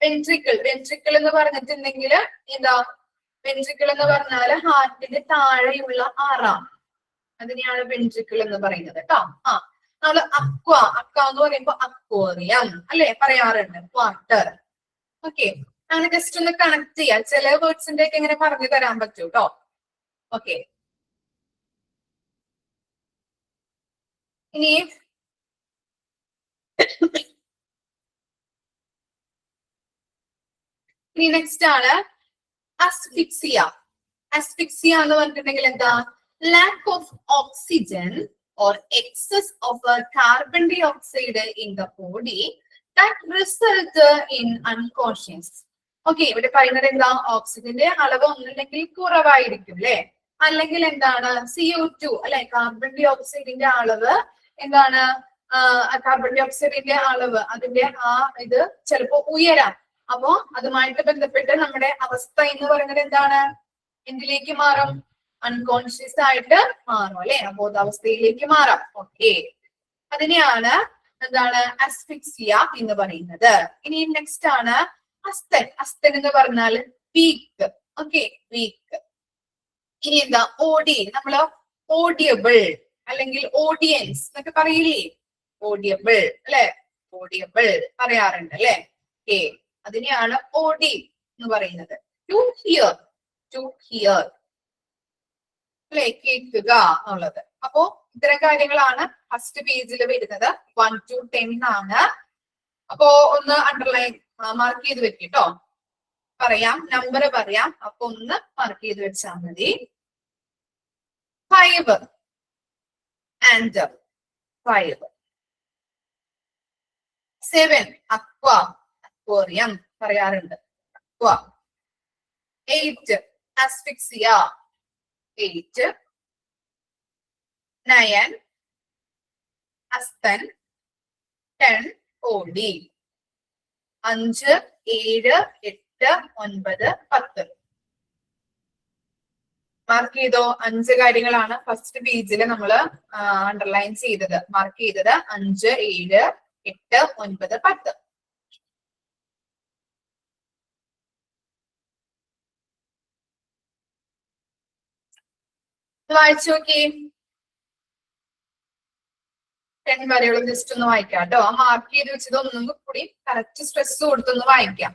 വെൻട്രിക്കിൾ എന്ന് പറഞ്ഞിട്ടുണ്ടെങ്കിൽ എന്താ വെൻട്രിക്കിൾ എന്ന് പറഞ്ഞാല് ഹാർട്ടിന്റെ താഴെയുള്ള അറ, അതിനെയാണ് വെൻട്രിക്കിൾ എന്ന് പറയുന്നത് കേട്ടോ. നമ്മള് അക്വ എന്ന് പറയുമ്പോ അക്വേറിയം അല്ലെ പറയാറുണ്ട്, വാട്ടർ. ഓക്കെ, അങ്ങനെ ജസ്റ്റ് ഒന്ന് കണക്ട് ചെയ്യാം. ചില വേർഡ്സിന്റെ ഒക്കെ ഇങ്ങനെ പറഞ്ഞു തരാൻ പറ്റൂ കേട്ടോ. ഓക്കെ, ഇനി നെക്സ്റ്റ് ആണ് അസ്ഫിക്സിയ. എന്ന് പറഞ്ഞിട്ടുണ്ടെങ്കിൽ എന്താ lack of oxygen or excess of carbon dioxide in the body that result in unconscious. Okay, ഇവിടെ പറയുന്നത് എന്താ ഓക്സിജന്റെ അളവ് ഒന്നുമില്ലെങ്കിൽ കുറവായിരിക്കും അല്ലെ, അല്ലെങ്കിൽ എന്താണ് CO2 അല്ലെ കാർബൺ ഡൈ ഓക്സൈഡിന്റെ അളവ് എന്താണ് കാർബൺ ഡൈ ഓക്സൈഡിന്റെ അളവ് അതിന്റെ ഇത് ചിലപ്പോ ഉയരാം. അപ്പോ അതുമായിട്ട് ബന്ധപ്പെട്ട് നമ്മുടെ അവസ്ഥ എന്ന് പറയുന്നത് എന്താണ് എന്തിലേക്ക് മാറും അൺകോൺഷ്യസ് ആയിട്ട് മാറും അല്ലെ, അബോധാവസ്ഥയിലേക്ക് മാറാം. ഓക്കെ, അതിനെയാണ് എന്താണ് അസ്ഫിക്സിയ എന്ന് പറയുന്നത്. ഇനി നെക്സ്റ്റ് ആണ് അസ്തൻ എന്ന് പറഞ്ഞാൽ വീക്ക്. Okay, week. ഇനി എന്താ ഓഡി, നമ്മള് ഓഡിയബിൾ അല്ലെങ്കിൽ ഓഡിയൻസ് എന്നൊക്കെ പറയില്ലേ, ഓഡിയബിൾ അല്ലെ, ഓഡിയബിൾ പറയാറുണ്ട് അല്ലെ. ഓക്കെ, അതിനെയാണ് ഓഡി എന്ന് പറയുന്നത്. ടു ഹിയർ അല്ലെ, കേൾക്കുക എന്നുള്ളത്. അപ്പോ ഇത്തരം കാര്യങ്ങളാണ് ഫസ്റ്റ് പേജിൽ വരുന്നത്. 1 to 10 ആണ്. അപ്പോ ഒന്ന് അണ്ടർലൈൻ മാർക്ക് ചെയ്ത് വെക്കിട്ടോ. പറയാം, നമ്പർ പറയാം, അപ്പൊ ഒന്ന് മാർക്ക് ചെയ്ത് വെച്ചാൽ മതി. 5 ആൻഡ് 5. 7 അക്വേറിയം പറയാറുണ്ട്, aqua. 8 asphyxia. 8. 9 Azlan. 10 Audi. 5, 7, 8, 9, 10. Mark ചെയ്തോ? 5 കാര്യങ്ങളാണ് ഫസ്റ്റ് പേജിൽ നമ്മൾ അണ്ടർലൈൻ ചെയ്തത്, മാർക്ക് ചെയ്തത്. 5, 7, 8, 9, 10. വായിച്ചു നോക്കി. 10 വരെയുള്ള ജസ്റ്റ് ഒന്ന് വായിക്കാം കേട്ടോ. മാർക്ക് ചെയ്ത് വെച്ചത് ഒന്നും കൂടി കറക്റ്റ് സ്ട്രെസ് കൊടുത്തൊന്ന് വായിക്കാം.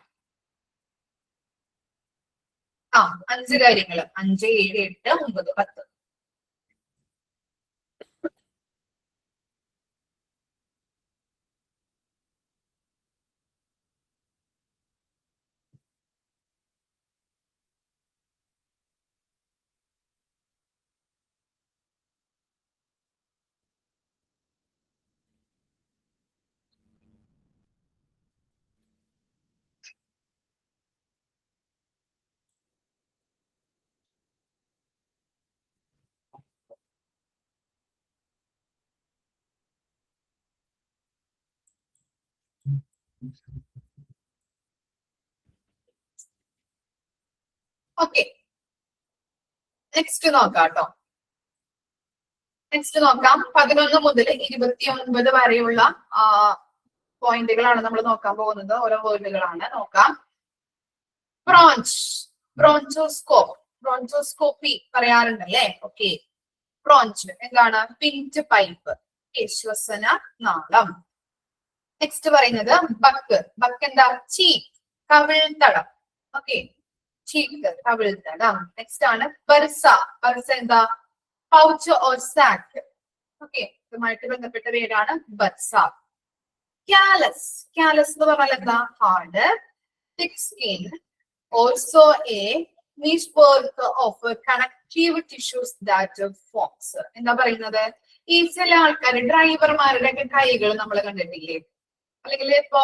5 കാര്യങ്ങൾ. 5, 7, 8, 9, 10. ഓക്കെ, നെക്സ്റ്റ് നോക്കാം കേട്ടോ. നെക്സ്റ്റ് നോക്കാം. 11 മുതൽ 29 വരെയുള്ള പോയിന്റുകളാണ് നമ്മൾ നോക്കാൻ പോകുന്നത്. ഓരോ വേർഡുകളാണ് നോക്കാം. ബ്രോഞ്ചോസ്കോപ്പി പറയാറുണ്ടല്ലേ. ഓക്കെ, ബ്രോഞ്ച് എന്താണ് വിൻഡ് പൈപ്പ്, ശ്വസന നാളം. നെക്സ്റ്റ് പറയുന്നത് ബക്ക് എന്താ ചീക്ക്, കവിൾത്തടം. ഓക്കെ, ചീക്ക് കവിൾത്തടം. നെക്സ്റ്റ് ആണ് ബർസ. ബർസ എന്താ? Pouch or sac. ഓക്കെ, ഇതുമായിട്ട് ബന്ധപ്പെട്ട പേരാണ് ബർസ. കാലസ്. കാലസ് എന്ന് പറഞ്ഞാൽ എന്താ? Hard, thick skin, also a niche work of connective tissues that forms. എന്താ പറയുന്നത്? ഈ ചില ആൾക്കാർ ഡ്രൈവർമാരുടെ ഒക്കെ കൈകൾ നമ്മൾ കണ്ടിട്ടില്ലേ? അല്ലെങ്കിൽ ഇപ്പൊ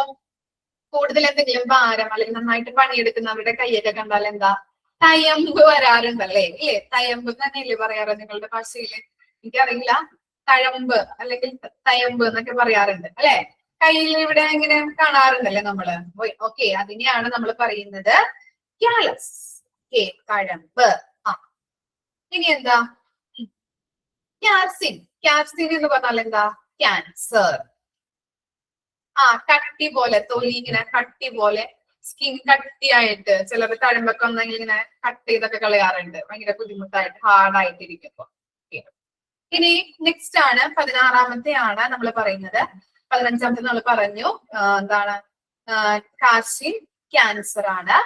കൂടുതൽ എന്തെങ്കിലും ഭാരം അല്ലെങ്കിൽ നന്നായിട്ട് പണിയെടുക്കുന്നവരുടെ കൈയൊക്കെ കണ്ടാൽ എന്താ? തയമ്പ് വരാറുണ്ടല്ലേ? ഇല്ലേ? തയമ്പ് തന്നെയല്ലേ പറയാറ് നിങ്ങളുടെ ഭാഷയില്? എനിക്കറിയില്ല. തഴമ്പ് അല്ലെങ്കിൽ തയമ്പ് എന്നൊക്കെ പറയാറുണ്ട് അല്ലെ? കയ്യിൽ ഇവിടെ ഇങ്ങനെ കാണാറുണ്ടല്ലേ നമ്മള്? ഓക്കെ, അതിനെയാണ് നമ്മൾ പറയുന്നത് കാലസ്. കഴമ്പ്. ആ, ഇനി എന്താ? ക്യാപ്സിൻ. ക്യാപ്സിൻ എന്ന് പറഞ്ഞാൽ എന്താ? ക്യാൻസർ. കട്ടി പോലെ, തൊലി ഇങ്ങനെ കട്ടി പോലെ, സ്കിൻ കട്ടിയായിട്ട് ചിലർ തഴമ്പൊക്കെ ഒന്നെങ്കിൽ ഇങ്ങനെ കട്ട് ചെയ്തൊക്കെ കളയാറുണ്ട്, ഭയങ്കര ബുദ്ധിമുട്ടായിട്ട് ഹാർഡായിട്ടിരിക്കുമ്പോ. ഇനി നെക്സ്റ്റ് ആണ് 16-ാമത്തെ ആണ് നമ്മൾ പറയുന്നത്. 15-ാമത്തെ നമ്മൾ പറഞ്ഞു എന്താണ്? കാർഷിൻ, ക്യാൻസർ ആണ്.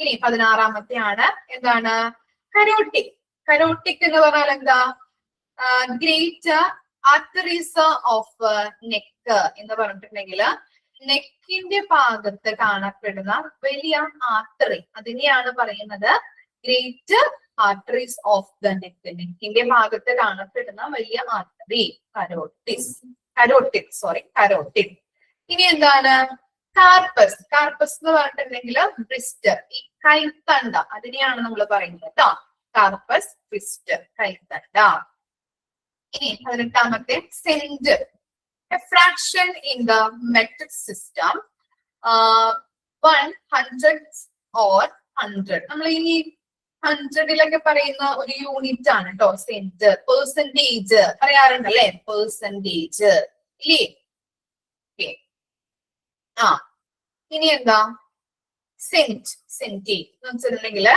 ഇനി 16-ാമത്തെ ആണ് എന്താണ്? കരോട്ടിക്. കരോട്ടിക് എന്ന് പറഞ്ഞാൽ എന്താ? ഗ്രേറ്റ് ആർട്ടറീസ് ഓഫ് നെക്ക് എന്ന് പറഞ്ഞിട്ടുണ്ടെങ്കിൽ നെക്കിന്റെ ഭാഗത്ത് കാണപ്പെടുന്ന വലിയ ആർട്ടറി, അതിനെയാണ് പറയുന്നത് great arteries of the neck. നെക്കിന്റെ ഭാഗത്ത് കാണപ്പെടുന്ന വലിയ ആർട്ടറി കരോട്ടിസ്. കരോട്ടിഡ്. ഇനി എന്താണ്? കാർപ്പസ്. കാർപ്പസ് എന്ന് പറഞ്ഞിട്ടുണ്ടെങ്കിൽ ബ്രിസ്റ്റ്, ഈ കൈത്തണ്ട, അതിനെയാണ് നമ്മൾ പറയുന്നത് കേട്ടോ. കാർപ്പസ്, ബ്രിസ്റ്റ്, കൈത്തണ്ട. ഇനി 18-ാമത്തെ saint. A fraction in the metric system, 100 or 100. നമ്മൾ ഇനി 100-ലൊക്കെ പറയുന്ന ഒരു യൂണിറ്റ് ആണ് കേട്ടോ സെന്റ്. പെർസെന്റേജ് പറയാറുണ്ടല്ലേ? പെർസെന്റേജ് ഇല്ലേ? ഇനി എന്താ? സെന്റ്. സെന്റി എന്ന് വെച്ചിട്ടുണ്ടെങ്കിൽ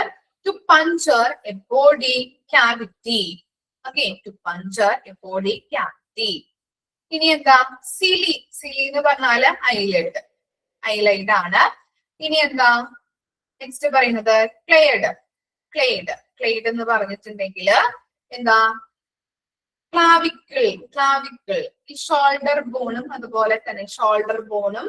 to puncture a body cavity. Okay, to puncture a body cavity. ഇനി എന്താ? സിലി. സിലി എന്ന് പറഞ്ഞാല് ഐലൈഡ്. ഐലൈഡ് ആണ്. ഇനി എന്താ നെക്സ്റ്റ് പറയുന്നത്? ക്ലെയ്ഡ്. ക്ലെയ്ഡ്. ക്ലെയ്ഡ് എന്ന് പറഞ്ഞിട്ടുണ്ടെങ്കിൽ എന്താ? ക്ലാവിക്കിൾ. ക്ലാവിക്കിൾ ഈ ഷോൾഡർ ബോണും അതുപോലെ തന്നെ ഷോൾഡർ ബോണും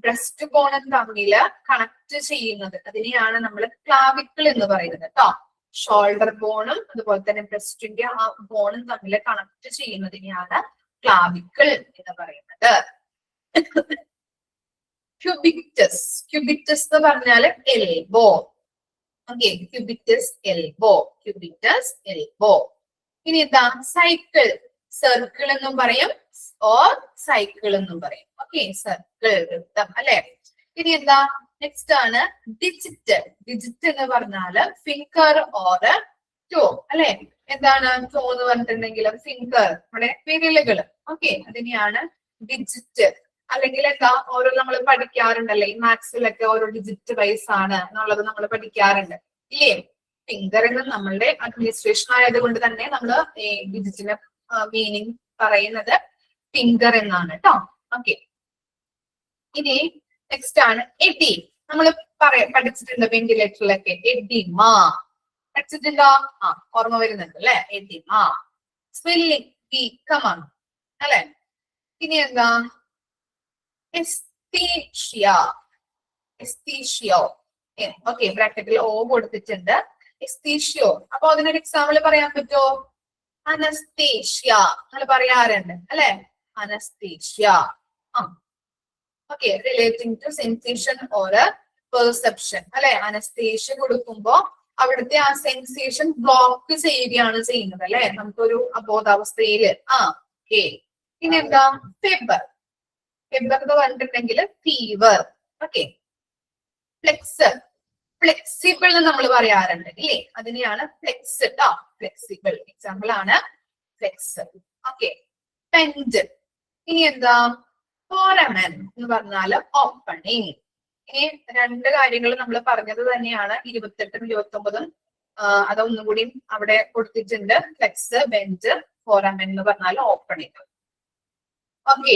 ബ്രസ്റ്റ് ബോണും തമ്മിൽ കണക്ട് ചെയ്യുന്നത്, അതിനെയാണ് നമ്മൾ ക്ലാവിക്കിൾ എന്ന് പറയുന്നത് കേട്ടോ. ഷോൾഡർ ബോണും അതുപോലെ തന്നെ ബ്രസ്റ്റിന്റെ ആ ബോണും തമ്മിൽ കണക്ട് ചെയ്യുന്നതിനെയാണ് ക്ലാവിക്കിൾ എന്ന് പറയുന്നത്. ക്യൂബിറ്റസ്. ക്യൂബിറ്റസ് എന്ന് പറഞ്ഞാല് elbow. Okay, cubitus elbow. Cubitus elbow. ഇനി എന്താ? സൈക്കിൾ. സർക്കിൾ എന്നും പറയും ഓർ സൈക്കിൾ എന്നും പറയും. ഓക്കെ, സർക്കിൾ, വൃത്തം അല്ലെ? ഇനി എന്താ? നെക്സ്റ്റ് ആണ് ഡിജിറ്റ്. ഡിജിറ്റ് എന്ന് പറഞ്ഞാല് ഫിംഗർ ഓർ ടോ അല്ലെ? എന്താണ് ടോ എന്ന് പറഞ്ഞിട്ടുണ്ടെങ്കിൽ? ഫിംഗർ, നമ്മുടെ വിരലുകൾ. ഓക്കെ, അതിനെയാണ് ഡിജിറ്റ്. അല്ലെങ്കിൽ എന്താ? ഓരോ നമ്മൾ പഠിക്കാറുണ്ടല്ലേ, ഈ മാത്സിലൊക്കെ ഓരോ ഡിജിറ്റ് വൈസ് ആണ് എന്നുള്ളത് നമ്മൾ പഠിക്കാറുണ്ട് ഇല്ലേ? ഫിംഗർ എന്ന് നമ്മളുടെ അഡ്മിനിസ്ട്രേഷൻ ആയതുകൊണ്ട് തന്നെ നമ്മൾ ഈ ഡിജിറ്റിന്റെ മീനിങ് പറയുന്നത് ഫിംഗർ എന്നാണ് കേട്ടോ. ഓക്കെ, ഇനി നെക്സ്റ്റ് ആണ് എഡി. നമ്മൾ പഠിച്ചിട്ടുണ്ട് വെന്റിലേറ്ററിലൊക്കെ. എഡിമ പഠിച്ചിട്ടുണ്ടോ? ഓർമ്മ വരുന്നുണ്ട് അല്ലെ? എഡിമ. സ്വെല്ലിംഗ്, വീക്കമാണ് അല്ലെ? ഇനി എന്താ? എസ്തീഷ്യ. എസ്തീഷ്യോ. ഓക്കെ, ബ്രാക്കറ്റിൽ ഓ കൊടുത്തിട്ടുണ്ട്. എസ്തീഷ്യോ. അപ്പൊ അതിനൊരു എക്സാമ്പിൾ പറയാൻ പറ്റുമോ? അനസ്തേഷ്യ നമ്മൾ പറയാറുണ്ട് അല്ലെ? Anaesthesia. Okay, relating to sensation or perception അല്ലെ? അനസ്തേഷ്യ കൊടുക്കുമ്പോ അവിടുത്തെ ആ സെൻസേഷൻ ബ്ലോക്ക് ചെയ്യുകയാണ് ചെയ്യുന്നത് അല്ലെ? നമുക്കൊരു അബോധാവസ്ഥയില്. ഓക്കെ, ഇനി എന്താ? ഫെബർ. ഫെബർ എന്ന് പറഞ്ഞിട്ടുണ്ടെങ്കിൽ ഫീവർ. Okay, flex. ഫ്ലെക്സിബിൾ എന്ന് നമ്മൾ പറയാറുണ്ട് ഇല്ലേ? അതിനെയാണ് ഫ്ലെക്സ് കേട്ടോ. ഫ്ലെക്സിബിൾ എക്സാമ്പിൾ ആണ് ഫ്ലെക്സ്. ഓക്കെ, പെൻഡ്. ഇനി എന്താ? ഫോറമൻ എന്ന് പറഞ്ഞാല് ഓപ്പണിങ്. ഇനി രണ്ട് കാര്യങ്ങൾ നമ്മൾ പറഞ്ഞത് തന്നെയാണ് 28ഉം 29ഉം. അതൊന്നും കൂടി അവിടെ കൊടുത്തിട്ടുണ്ട്. ഫ്ലെക്സ്, ബെൻഡ്, ഫോറമൻ എന്ന് പറഞ്ഞാൽ ഓപ്പണിങ്. ഓക്കെ,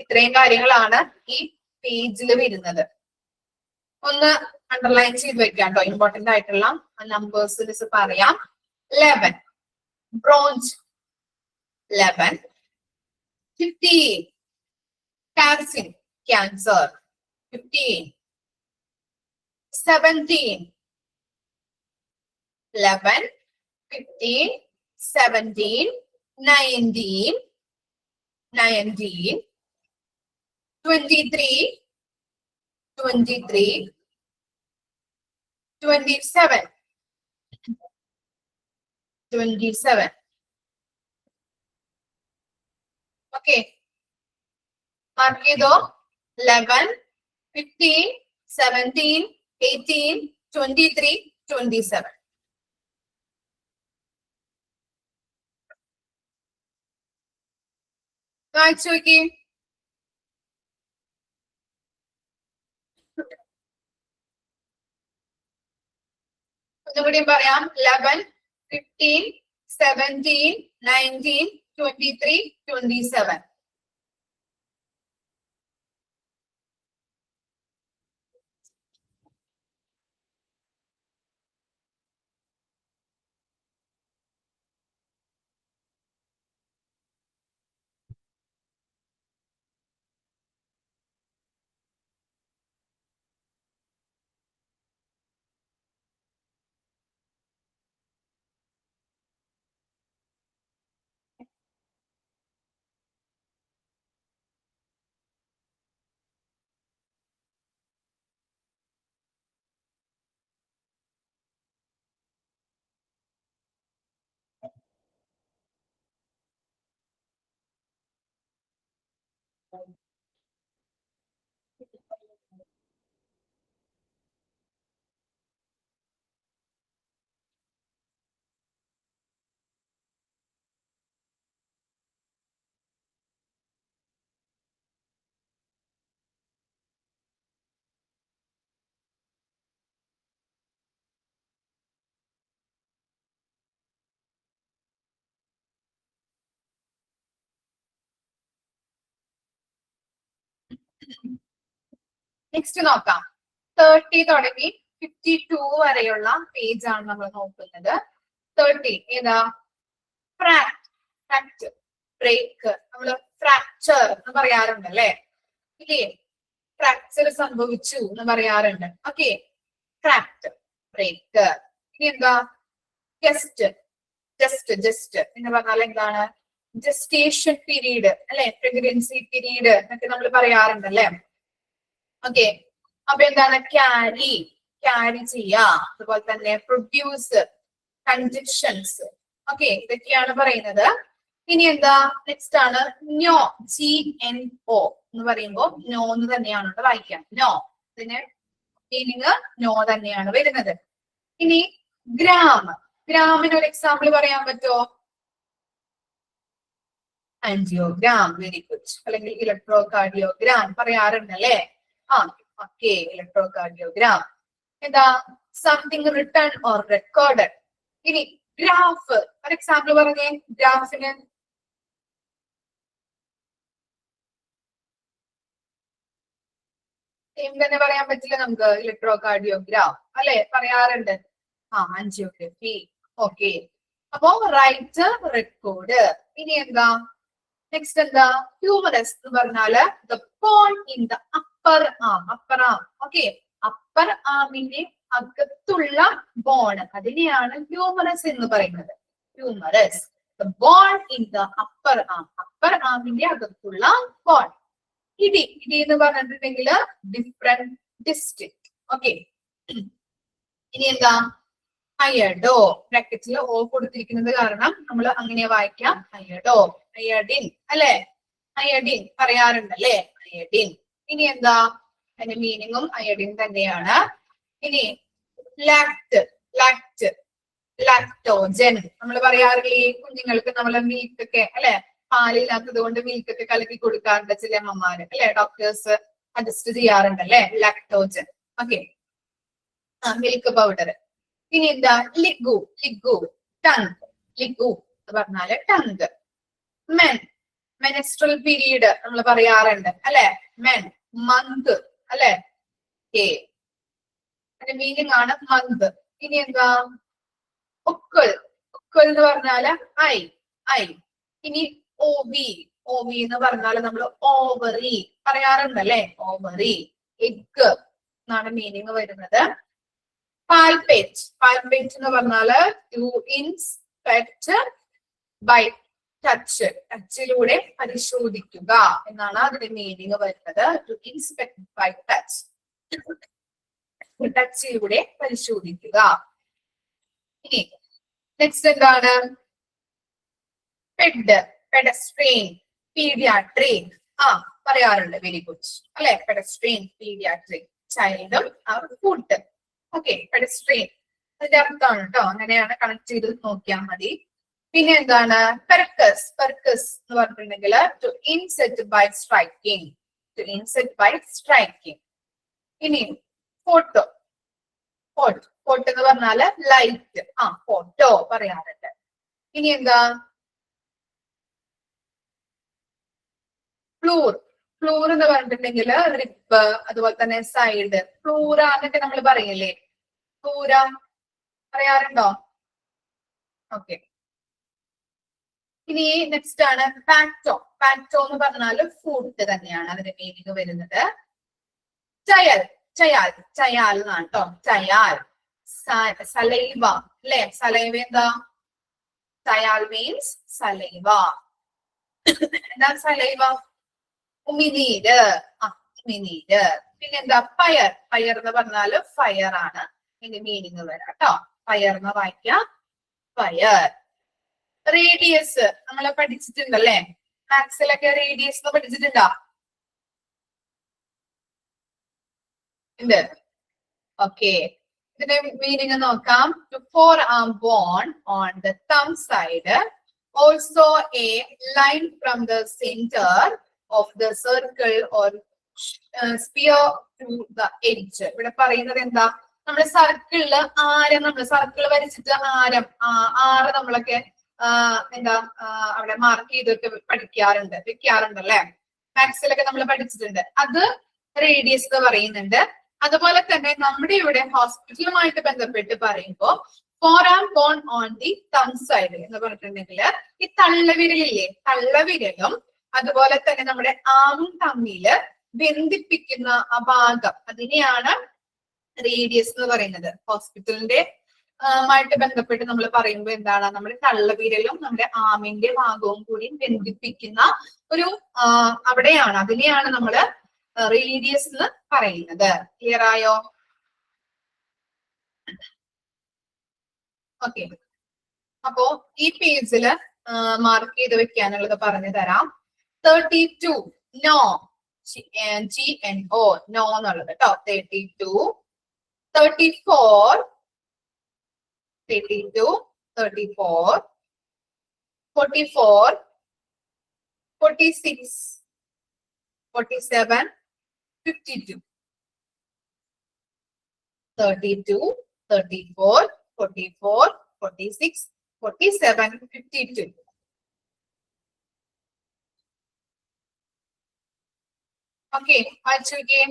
ഇത്രയും കാര്യങ്ങളാണ് ഈ പേജിൽ വരുന്നത്. ഒന്ന് അണ്ടർലൈൻ ചെയ്ത് വെക്കാം കേട്ടോ. ഇമ്പോർട്ടന്റ് ആയിട്ടുള്ള നമ്പേഴ്സ് പറയാം. 11 ബ്രോഞ്ച് 11 15 cancer cancer 15 17 11 15 17 19 19 23 23 27 27 okay mark ചെയ്തോ 11 15 17 18 23 27 വായിച്ചു നോക്കി. ഒന്നുകൂടി പറയാം. 11 15 17 19 23 27 നെക്സ്റ്റ് നോക്കാം. 30 തുടങ്ങി 52 വരെയുള്ള പേജ് ആണ് നമ്മൾ നോക്കുന്നത്. 30 ഏതാ? ഫ്രാക്ട് ബ്രേക്ക് നമ്മള് ഫ്രാക്ചർ എന്ന് പറയാറുണ്ട് അല്ലെ? ഇല്ലേ? ഫ്രാക്ചർ സംഭവിച്ചു എന്ന് പറയാറുണ്ട്. Okay, fract break. ഇനി എന്താ? ജസ്റ്റ് എന്ന് പറഞ്ഞാൽ എന്താണ്? ജസ്റ്റേഷൻ പീരീഡ് അല്ലെ? പ്രഗ്നൻസി പീരീഡ് എന്നൊക്കെ നമ്മൾ പറയാറുണ്ട് അല്ലെ? ഓക്കെ, അപ്പൊ എന്താണ്? ക്യാരി ചെയ്യാ. അതുപോലെ തന്നെ പ്രൊഡ്യൂസ്, കൺജക്ഷൻസ്. ഓക്കെ, ഇതൊക്കെയാണ് പറയുന്നത്. ഇനി എന്താ? നെക്സ്റ്റ് ആണ് നോ. GNO എന്ന് പറയുമ്പോ നോ എന്ന് തന്നെയാണ് വായിക്കാം. നോ, ഇതിന് മീനിങ് നോ തന്നെയാണ് വരുന്നത്. ഇനി ഗ്രാമിന് ഒരു എക്സാമ്പിൾ പറയാൻ പറ്റുമോ? ആൻജിയോഗ്രാം. Very good. അല്ലെങ്കിൽ ഇലക്ട്രോകാർഡിയോഗ്രാം പറയാറുണ്ട് അല്ലേ? Okay, electrocardiogram. എന്താ? Something written or recorded. ഇനി ഗ്രാഫ് ഒരു എക്സാമ്പിൾ പറഞ്ഞേ. ഗ്രാഫിന് തന്നെ പറയാൻ പറ്റില്ല നമുക്ക്. ഇലക്ട്രോകാർഡിയോഗ്രാം അല്ലെ പറയാറുണ്ട്. ആൻജിയോഗ്രഫി. ഓക്കെ, അപ്പോ റൈറ്റ്, റെക്കോർഡ്. ഇനി എന്താ? നെക്സ്റ്റ് എന്താ? ഹ്യൂമറസ് എന്ന് പറഞ്ഞാല് the bone in the upper arm. Okay, upper ആമിന്റെ അകത്തുള്ള ബോൺ, അതിനെയാണ് ഹ്യൂമറസ് എന്ന് പറയുന്നത്. Humerus, the bone in the upper ആമിന്റെ അകത്തുള്ള ബോൺ. ഇടി എന്ന് പറഞ്ഞിട്ടുണ്ടെങ്കിൽ ഡിഫറെന്റ് ഡിസ്ട്രിക്ട്. ഓക്കെ, ഇനി എന്താ? അയഡോ. ബ്രാക്കറ്റിൽ ഓ കൊടുത്തിരിക്കുന്നത് കാരണം നമ്മൾ അങ്ങനെ വായിക്കാം. അയഡോ, അയഡിൻ അല്ലെ? അയഡിൻ പറയാറുണ്ട് അല്ലെ? അയഡിൻ. ഇനി എന്താ? അതിന്റെ മീനിങ്ങും അയഡിൻ തന്നെയാണ്. ഇനി ലാക്ടോജൻ നമ്മൾ പറയാറില്ലേ? കുഞ്ഞുങ്ങൾക്ക് നമ്മളെ മിൽക്കൊക്കെ അല്ലെ? പാലില്ലാത്തത് കൊണ്ട് മിൽക്കൊക്കെ കലക്കി കൊടുക്കാറുണ്ട് ചില അമ്മമാര് അല്ലെ? ഡോക്ടേഴ്സ് അഡ്ജസ്റ്റ് ചെയ്യാറുണ്ട് അല്ലെ? ലാക്ടോജൻ. Okay, milk powder. ഇനി എന്താ? ലിഗു, ടങ്. ലിഗു എന്ന് പറഞ്ഞാല് ടങ്. മെൻസ്ട്രൽ പീരീഡ് നമ്മൾ പറയാറുണ്ട് അല്ലെ? മന്ത് അല്ലെ? അതിന്റെ മീനിങ് ആണ് മന്ത്. ഇനി എന്താ ഒക്കൾ, ഒക്കൾ എന്ന് പറഞ്ഞാല് ഐ, ഐ. ഇനി ഓവി, ഓവി എന്ന് പറഞ്ഞാല് നമ്മൾ ഓവറി പറയാറുണ്ടല്ലേ, ഓവറി. എഗ് എന്നാണ് മീനിങ് വരുന്നത്. പാൽപേറ്റ്, പാൽപേറ്റ് എന്ന് പറഞ്ഞാല് ടു ഇൻസ്പെക്ട് ബൈ ടച്ച്, ടച്ചിലൂടെ പരിശോധിക്കുക എന്നാണ് അതിന്റെ മീനിങ് വരുന്നത്. ടു ഇൻസ്പെക്ട് ബൈ ടച്ച്, ടച്ചിലൂടെ പരിശോധിക്കുക. ഇനി നെക്സ്റ്റ് എന്താണ് പെഡ്, പെഡസ്ട്രെയിൻ, പീഡിയാട്രിക്. പറയാറുണ്ട്, വെരി ഗുഡ് അല്ലെ. പെഡസ്ട്രെയിൻ, പീഡിയാട്രിക്, ചൈൽഡും ഫുഡ്. ഓക്കെ, പെഡസ്ട്രെയിൻ അതിന്റെ അർത്ഥമാണ് കേട്ടോ, അങ്ങനെയാണ് കണക്ട് ചെയ്ത് നോക്കിയാൽ മതി. പിന്നെ എന്താണ് പെർക്കസ്, പെർക്കസ് എന്ന് പറഞ്ഞിട്ടുണ്ടെങ്കിൽ to inset by striking, to inset by striking. ഇനി ഫോട്ടോ, ഫോട്ടോ, ഫോട്ടോ എന്ന് പറഞ്ഞാല് ലൈറ്റ്, ഫോട്ടോ പറയാറുണ്ട്. ഇനി എന്താ ഫ്ലൂർ, ഫ്ലൂർ എന്ന് പറഞ്ഞിട്ടുണ്ടെങ്കിൽ റിപ്പ്, അതുപോലെ തന്നെ സൈഡ്, ഫ്ലൂറ എന്നൊക്കെ നമ്മൾ പറയില്ലേ, ഫ്ലൂര പറയാറുണ്ടോ? ഓക്കെ. ഇനി നെക്സ്റ്റ് ആണ് പാറ്റോ, പാറ്റോ എന്ന് പറഞ്ഞാല് ഫുഡ് തന്നെയാണ് അതിന്റെ മീനിങ് വരുന്നത്. ചയൽ, ചയാൽ, ചയാൽ എന്നാണ് കേട്ടോ, ചയാൽ. സലൈവ അല്ലെ, സലൈവ എന്താ, ചയാൽ മീൻസ് സലൈവ. എന്താ സലൈവ? ഉമിനീര്, ഉമിനീര്. പിന്നെന്താ ഫയർ, ഫയർ എന്ന് പറഞ്ഞാല് ഫയർ ആണ് ഇതിന്റെ മീനിങ് വരാം കേട്ടോ, ഫയർ എന്ന് വായിക്കാം, ഫയർ. റേഡിയസ് നമ്മൾ പഠിച്ചിട്ടുണ്ടല്ലേ, മാത്സിലൊക്കെ റേഡിയസ് പഠിച്ചിട്ടുണ്ടോ? ഉണ്ട്. ഓക്കെ, ഇതിന്റെ മീനിങ് നോക്കാം. To forearm bone on the thumb side, also a line from the centre of the circle or sphere to the edge. ഇവിടെ പറയുന്നത് എന്താ, നമ്മുടെ സർക്കിളില് ആരം, നമ്മൾ സർക്കിൾ വരച്ചിട്ട് ആരം, ആറ് നമ്മളൊക്കെ എന്താ അവിടെ മാർക്ക് ചെയ്തൊക്കെ പഠിക്കാറുണ്ട്, വെക്കാറുണ്ടല്ലേ, മാത്സിലൊക്കെ നമ്മൾ പഠിച്ചിട്ടുണ്ട്. അത് റേഡിയസ് എന്ന് പറയുന്നുണ്ട്. അതുപോലെ തന്നെ നമ്മുടെ ഇവിടെ ഹോസ്പിറ്റലുമായിട്ട് ബന്ധപ്പെട്ട് പറയുമ്പോൾ forearm bone on the thumb side എന്ന് പറഞ്ഞിട്ടുണ്ടെങ്കിൽ ഈ തള്ളവിരലില്ലേ, തള്ളവിരലും അതുപോലെ തന്നെ നമ്മുടെ ആമും തമ്മില് ബന്ധിപ്പിക്കുന്ന ആ ഭാഗം, അതിനെയാണ് റേഡിയസ് എന്ന് പറയുന്നത്. ഹോസ്പിറ്റലിന്റെ മായിട്ട് ബന്ധപ്പെട്ട് നമ്മൾ പറയുമ്പോൾ എന്താണ്, നമ്മുടെ തള്ളവിരലും നമ്മുടെ ആമിന്റെ ഭാഗവും കൂടി ബന്ധിപ്പിക്കുന്ന ഒരു അവിടെയാണ്, അതിനെയാണ് നമ്മള് റേഡിയസ് എന്ന് പറയുന്നത്. ക്ലിയർ ആയോ? ഓക്കെ, അപ്പോ ഈ പേജില് മാർക്ക് ചെയ്ത് വെക്കാനുള്ളത് പറഞ്ഞു തരാം. 32 നോ, GNO, നോ എന്നുള്ളത് കേട്ടോ. 32, 34, 32, 34, 44, 46, 47, 52, 32, 34, 44, 46, 47, 52. Okay, വായിച്ചു നോക്കിയേ.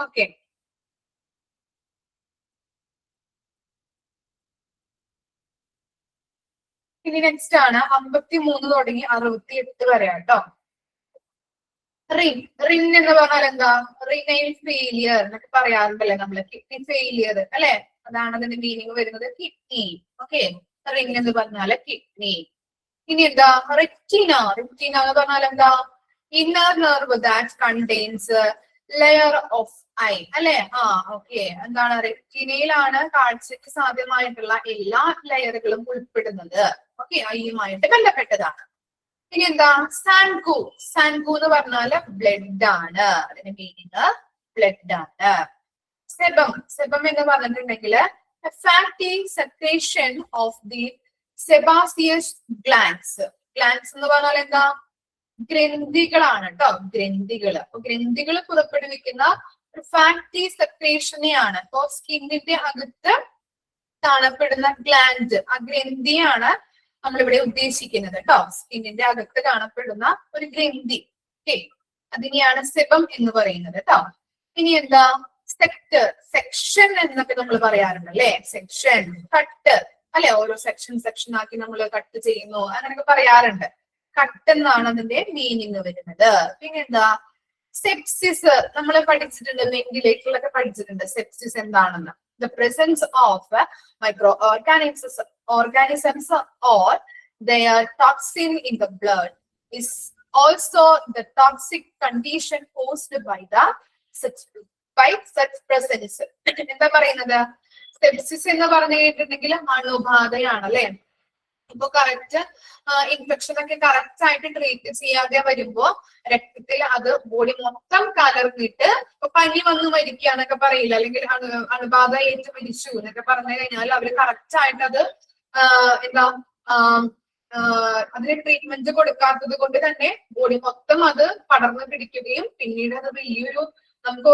ഓക്കെ. ഇനി നെക്സ്റ്റ് ആണ് 53 തുടങ്ങി 68 വരെ കേട്ടോ. റിൻ എന്ന് പറഞ്ഞാൽ എന്താ? റിനൈൽ ഫെയിലിയർ എന്നൊക്കെ പറയാറുണ്ടല്ലേ നമ്മള്, കിഡ്നി ഫെയിലിയർ അല്ലെ, അതാണ് അതിന്റെ മീനിങ് വരുന്നത്, കിഡ്നി. ഓക്കെ, റിൻ എന്ന് പറഞ്ഞാല് കിഡ്നി. ഇനി എന്താ? റെറ്റിന. റെറ്റിന എന്ന് പറഞ്ഞാൽ എന്താ? Inner nerve that contains layer of I അല്ലെ. ഓക്കെ, എന്താണ്? റെറ്റിനയിലാണ് കാഴ്ചക്ക് സാധ്യമായിട്ടുള്ള എല്ലാ ലെയറുകളും ഉൾപ്പെടുന്നത്. ഓക്കെ, ഐയുമായിട്ട് ബന്ധപ്പെട്ടതാണ്. ഇനി എന്താ? സാൻകു. സാൻകു എന്ന് പറഞ്ഞാല് ബ്ലഡ് ആണ്, അതിന്റെ മീനിങ് ബ്ലഡ് ആണ്. സെബം. സെബം എന്ന് പറഞ്ഞിട്ടുണ്ടെങ്കിൽ fatty secretion of the sebaceous glands. Glands എന്ന് പറഞ്ഞാൽ എന്താ? ഗ്രന്ഥികളാണ് കേട്ടോ, ഗ്രന്ഥികള്. അപ്പൊ ഗ്രന്ഥികൾ പുറപ്പെടുവിക്കുന്ന ഫാറ്റി സെക്രേഷനെയാണ്, ഇപ്പൊ സ്കിന്നിന്റെ അകത്ത് കാണപ്പെടുന്ന ഗ്ലാൻഡ്, ആ ഗ്രന്ഥിയാണ് നമ്മളിവിടെ ഉദ്ദേശിക്കുന്നത് കേട്ടോ. സ്കിന്നിന്റെ അകത്ത് കാണപ്പെടുന്ന ഒരു ഗ്രന്ഥി. ഓക്കെ, അതിനെയാണ് സെബം എന്ന് പറയുന്നത് കേട്ടോ. ഇനി എന്താ? സെക്ടർ. സെക്ഷൻ എന്നൊക്കെ നമ്മൾ പറയാറുണ്ട് അല്ലെ. സെക്ഷൻ, കട്ട് അല്ലെ, ഓരോ സെക്ഷൻ ആക്കി നമ്മൾ കട്ട് ചെയ്യുന്നു അങ്ങനെയൊക്കെ പറയാറുണ്ട്. കട്ട് എന്നാണ് അതിന്റെ മീനിങ് വരുന്നത്. പിന്നെന്താ? സെപ്സിസ്. നമ്മൾ പഠിച്ചിട്ടുണ്ട്, വെന്റിലേറ്ററിലൊക്കെ പഠിച്ചിട്ടുണ്ട് സെപ്സിസ് എന്താണെന്ന്. The presence of microorganisms or their toxin in the blood is also the toxic condition caused by such presence. എന്താ പറയുന്നത്? സെപ്സിസ് എന്ന് പറഞ്ഞു കേട്ടിട്ടുണ്ടെങ്കിൽ അണുബാധയാണ് അല്ലെ. ഇപ്പൊ കറക്റ്റ് ഇൻഫെക്ഷൻ ഒക്കെ കറക്റ്റ് ആയിട്ട് ട്രീറ്റ് ചെയ്യാതെ വരുമ്പോ രക്തത്തിൽ അത് ബോഡി മൊത്തം കലർന്നിട്ട് ഇപ്പൊ പനി വന്നു മരിക്കുകയെന്നൊക്കെ പറയില്ല, അല്ലെങ്കിൽ അണുബാധ ഏറ്റു മരിച്ചു എന്നൊക്കെ പറഞ്ഞു കഴിഞ്ഞാൽ അവര് കറക്റ്റ് ആയിട്ട് അത് എന്താ അതിന് ട്രീറ്റ്മെന്റ് കൊടുക്കാത്തത് കൊണ്ട് തന്നെ ബോഡി മൊത്തം അത് പടർന്നു പിടിക്കുകയും പിന്നീട് അത് വലിയൊരു, നമുക്ക്